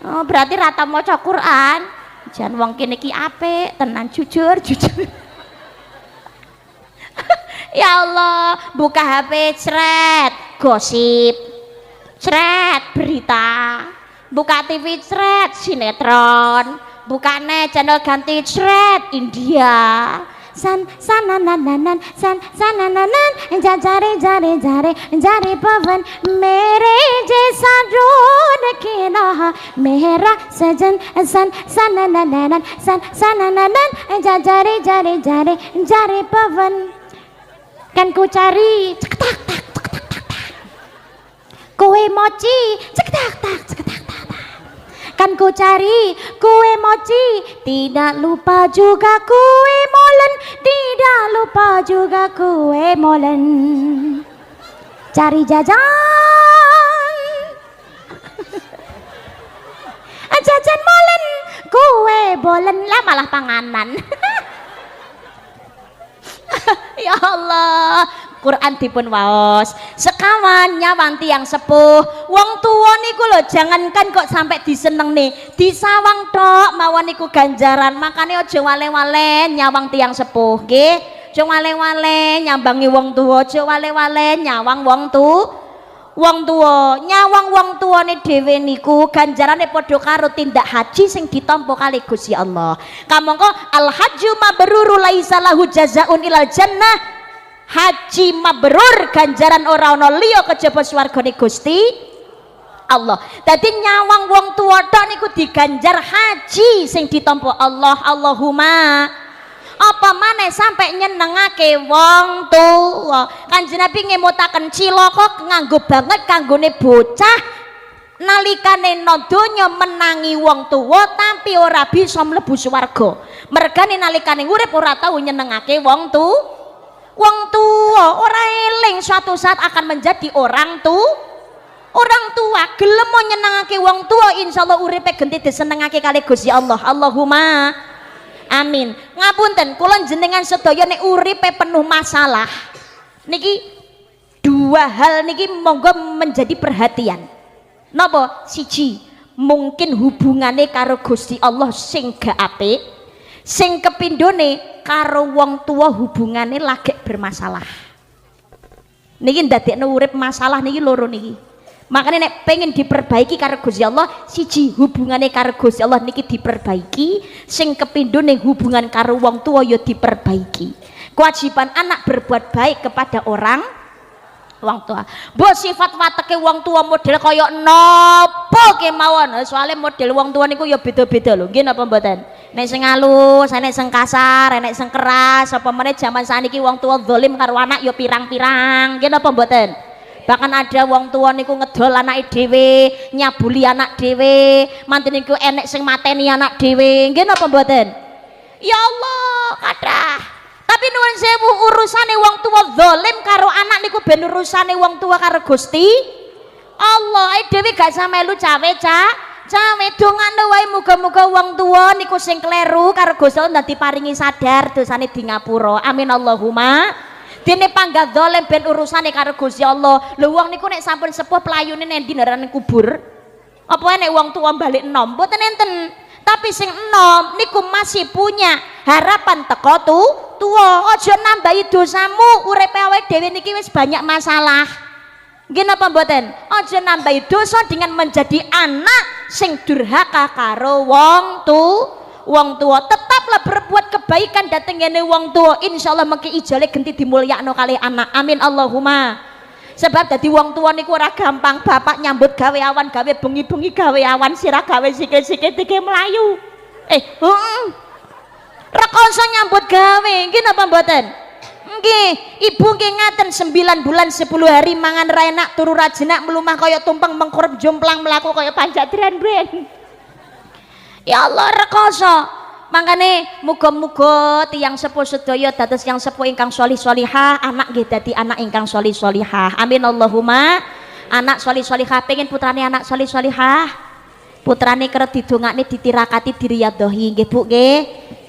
Oh berarti rata maca Quran. Jan wong kene iki apik, tenan jujur. Ya Allah, buka HP cret, gosip. Cret, berita. Buka TV cret, sinetron. Bukane channel ganti cret India sananananan sananananan jare pavan mere jaisa rood ke raha mera sajan sananananan sanananan jare pavan kan ku cari cek tak kowe mochi cek tak kan ku cari kue mochi, tidak lupa juga kue molen, tidak lupa juga kue molen. Cari jajan, jajan molen, kue bolen lah malah panganan. Ya Allah, Quran dipun waos sekawan nyawang tiang sepuh wong tuwa niku lho jangankan kok sampai diseneng nih disawang tok mawon niku ganjaran makanya aja wale-wale nyawang tiang sepuh nggih aja wale-wale nyambangi wong tuwa aja wale-wale nyawang wong tuwa nyawang wong tuwane dhewe niku ganjarane padha karo tindak haji sing ditampa kali Gusti Allah kamangka al hajju mabruru laisa lahu jazaun ilal jannah haji mabrur ganjaran ora ana liya kejaba swargane Gusti Allah. Dadi nyawang wong tuwa tok niku diganjar haji sing ditampa Allah. Allahumma apa maneh sampai nyenengake wong tuwa. Kanjeng Nabi ngemutaken cilaka nganggo banget kanggone bocah nalikane donya menangi wong tuwa tapi ora bisa mlebu swarga. Mergane nalikane urip ora tau nyenengake wong tuwa. Wong tua orang eling suatu saat akan menjadi orang tua gelem mau nyenengake wong tua insyaallah uripe genti disenengake kali Gusti Allah. Allahumma amin. Ngapunten kula jenengan sedaya nek uripe penuh masalah niki dua hal niki monggo menjadi perhatian. Napa? Siji mungkin hubungane karo Gusti Allah sing gak apik, sing kepindhone karo wong tua hubungane lagi bermasalah. Niki ndadekno urip masalah niki loro niki. Makanya nek pengen diperbaiki karo Gusti Allah, siji hubungane karo Gusti Allah niki diperbaiki, sing kepindho ning hubungan karo wong tua ya diperbaiki. Kewajiban anak berbuat baik kepada orang wong tua. Mbok sifat wateke wong tua model kaya napa kemawon, soalnya model wong tua niku ya beda-beda lho. Nggih napa mboten? Nek sing halus, nek sing kasar, nek sing keras, apa meneh jaman saniki wong tua zalim karo anak ya pirang-pirang. Nggih napa mboten? Bahkan ada wong tua niku ngedol anake dhewe, nyabuli anak dhewe, manten niku enek sing mateni anak dhewe. Nggih napa mboten? Ya Allah, kathah. Tapi nuwun sewu urusane wong tua zalim karo anak niku ben urusane wong tua karo Gusti Allah. Dhewe gak sampe melu cawe dongane wae muga-muga wong tua niku sing kleru karo Gusti Allah dadi paringi sadar dosane di ngapura. Amin Allahumma. Dene panggah zalim ben urusane karo Gusti Allah. Lho wong niku nek sampun sepuh playune nendi ndarane kubur? Apa nek wong tua balik enom? Mboten enten. Tapi sing enom niku masih punya harapan teko tua. Aja nambahi dosamu, uripe awake dhewe niki wis banyak masalah. Nggih napa mboten? Aja nambahi dosa dengan menjadi anak sing durhaka karo wong tua. Tetaplah berbuat kebaikan dateng ngene wong tua. Insyaallah mengki ijole genti dimulyakno kali anak. Amin Allahumma. Sebab dadi wong tua niku ora gampang. Bapak nyambut gawe awan, gawe bengi-bengi gawe awan, sira gawe sikil-sikil iki mlayu. Rekoso nyambut gawe. Nggih napa mboten? Nggih, ibu nggih ngaten 9 bulan 10 hari mangan ra enak, turu ra jenak, mlumah kaya tumpeng mengkurep jomplang mlaku kaya panjatran ben. Ya Allah rekoso. Mangkane muga-muga tiyang sepuh sedaya dados yang sepuh ingkang sholih sholihah, anak nggih dadi anak ingkang sholih sholihah. Amin Allahumma. Anak sholih sholihah pengen putrane anak sholih sholihah. Putrane kerep didongakne ditirakati diriyadhahi nggih Bu nggih.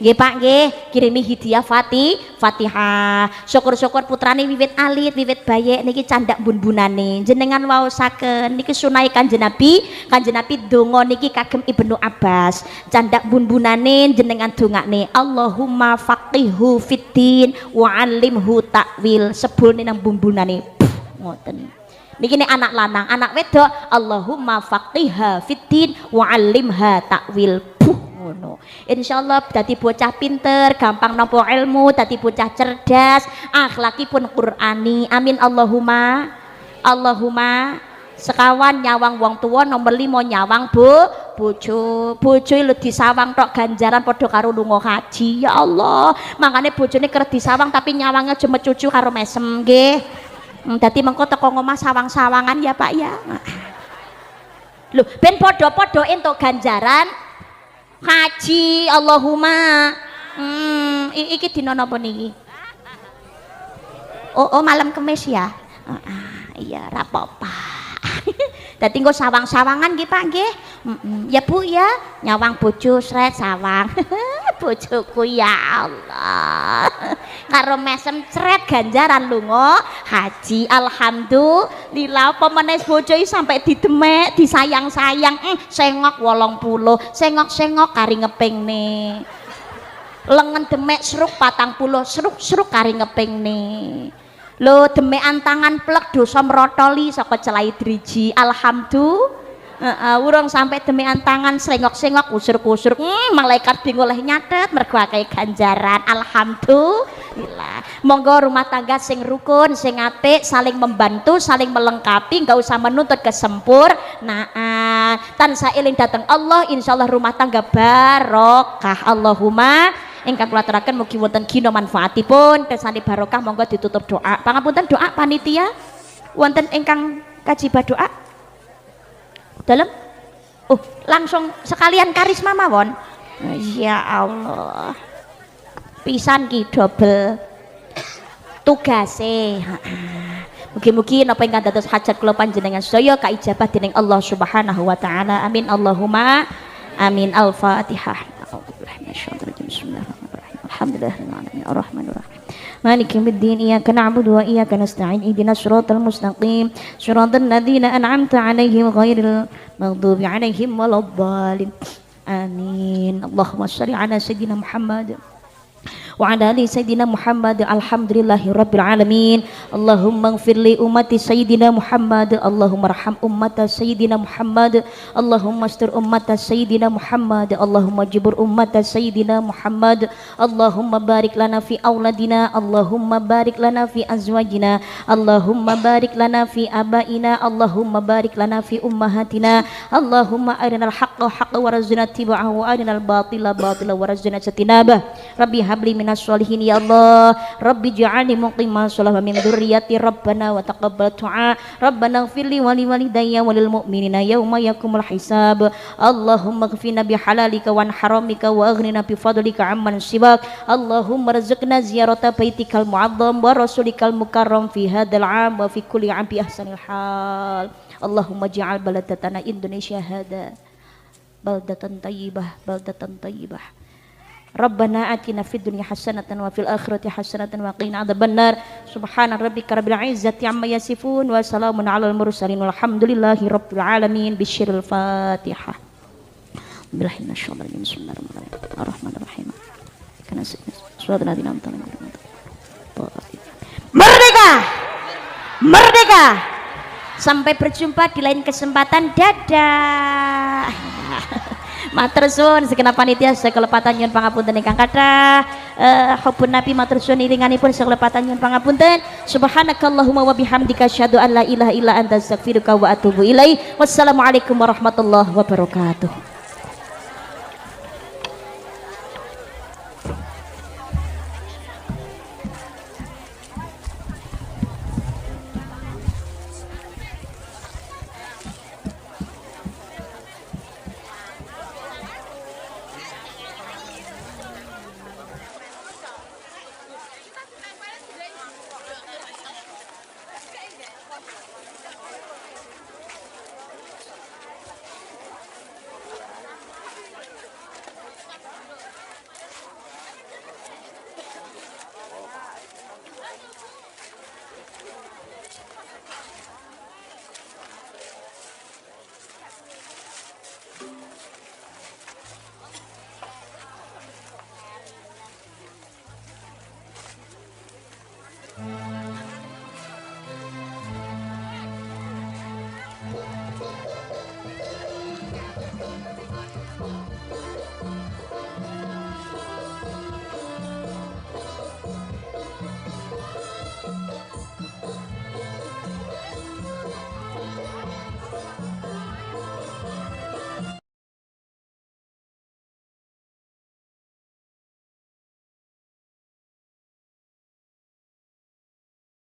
Nggih Pak nggih, kirimi hidayah Fatihah. Syukur-syukur putrane wiwit alit, wiwit bayek niki candak bun-bunane. Jenengan waosaken niki sunai Kanjeng Nabi. Kanjeng Nabi donga niki kagem Ibnu Abbas. Candak bun-bunane jenengan dongakne Allahumma faqihhu fiddin wa 'allimhu ta'wil. Sebulne nang bun-bunane. Ngoten. Niki nek anak lanang, anak wedok Allahumma faqihha fiddin wa 'allimha ta'wil. Ngono. Insyaallah dadi bocah pinter, gampang nampa ilmu, dadi bocah cerdas, akhlakipun Qur'ani. Amin Allahumma. Allahumma. Sekawan nyawang wong tua, nomor 5 nyawang bojo. Bojo lho disawang tok ganjaran padha karo lunga haji. Ya Allah, makane bojone kerep disawang tapi nyawangnya cuma cucu karo mesem nggih. Dadi mengko teko ngomah sawang-sawangan ya Pak ya. Lho, ben padha-padha entuk ganjaran haji. Allahumma. Iki dina napa niki? Oh malam Kamis ya. Iya ra apa-apa. Dadi engko sawang-sawangan nggih Pak nggih. Ya Bu ya, nyawang bojo sret sawang. Bojoku ya Allah. Karo mesem sret ganjaran lunga haji. Alhamdulillah. Apa meneh bojo iki sampai didemek, disayang-sayang. Sengok 80, sengok-sengok kari ngepingne. Lengen demek seruk 40, seruk-seruk kari ngepingne. Lho demekan tangan plek dosa merotoli saka celai driji. Alhamdulillah. Urung sampai demekan tangan sengok-sengok usur-usur. Malaikat bingung oleh nyatet mergo akeh ganjaran. Alhamdulillah. Monggo rumah tangga sing rukun, sing apik, saling membantu, saling melengkapi, enggak usah menuntut kesempurnaan. Tansah eling dateng Allah, insyaallah rumah tangga barokah. Allahumma. Ingkang kula aturaken mugi wonten gina manfaatipun, kersane barokah. Monggo ditutup doa. Pangapunten doa panitia. Wonten ingkang kajiba doa? Dalam? Langsung sekalian karisma mawon. Ya Allah. Pisan ki double tugase. Mugi-mugi napa ingkang dados hajat kula panjenengan sedaya kaijabah dening Allah Subhanahu wa taala. Amin Allahumma. Amin. Al-Fatihah. Bismillahirrahmanirrahim. Alhamdulillahirabbil alamin. مالك يوم الدين إياك نعبد وإياك نستعين اهدنا الصراط المستقيم صراط الذين أنعمت عليهم غير المغضوب عليهم ولا الضالين آمين. اللهم صل على سيدنا محمد wa ala ali sayyidina Muhammad alhamdulillahi rabbil alamin. Allahumma ighfir li ummati sayyidina Muhammad, Allahumma arham ummata sayyidina Muhammad, Allahumma astur ummata sayyidina Muhammad, Allahumma jibur ummata sayyidina Muhammad, Allahumma barik lana fi auladina, Allahumma barik lana fi azwajina, Allahumma barik lana fi abaina, Allahumma barik lana fi ummahatina, Allahumma arinal haqqa haqqa warzuqna tiba'ahu wa arinal batila batila warzuqna ijtinabah. Rabbi habli minas sholihin ya Allah, Rabbi ja'alni muqimas shalah min dzurriyyati Rabbana wa taqabbal du'a, Rabbana ighfirli wa li walidayya wa lil mu'minina yauma yaqumul hisab. Allahumma ighfirna bi halalika wa haramika wa aghnina bi fadlika amman sibak. Allahumma rizqna ziyarata baitikal mu'azzam wa rasulikal mukarram fi hadzal 'am wa fi kulli 'am bi ahsanil hal. Allahumma ja'al baladatana Indonesia hada baldatan tayyibah. Rabbana atina fid dunya hasanatan wa fil akhirati hasanatan wa qina adzabannar. Subhana rabbika rabbil izzati amma yasifun wa salamun alal mursalin walhamdulillahi rabbil alamin. Bisyiril Fatihah. Billahi minasyaitonir rajim. Bismillahirrahmanirrahim. Kana surat ladina amtal. Merdeka! Merdeka! Sampai berjumpa di lain kesempatan. Dadah. Matur suwun segenap panitia sakelepatan nyuwun pangapunten ingkang kathah. Hubun Nabi matur suwun iringanipun sakelepatan nyuwun pangapunten. Subhanakallahumma wa bihamdika asyhadu an la ilaha illa anta astaghfiruka wa atubu ilaik. Wassalamualaikum warahmatullahi wabarakatuh.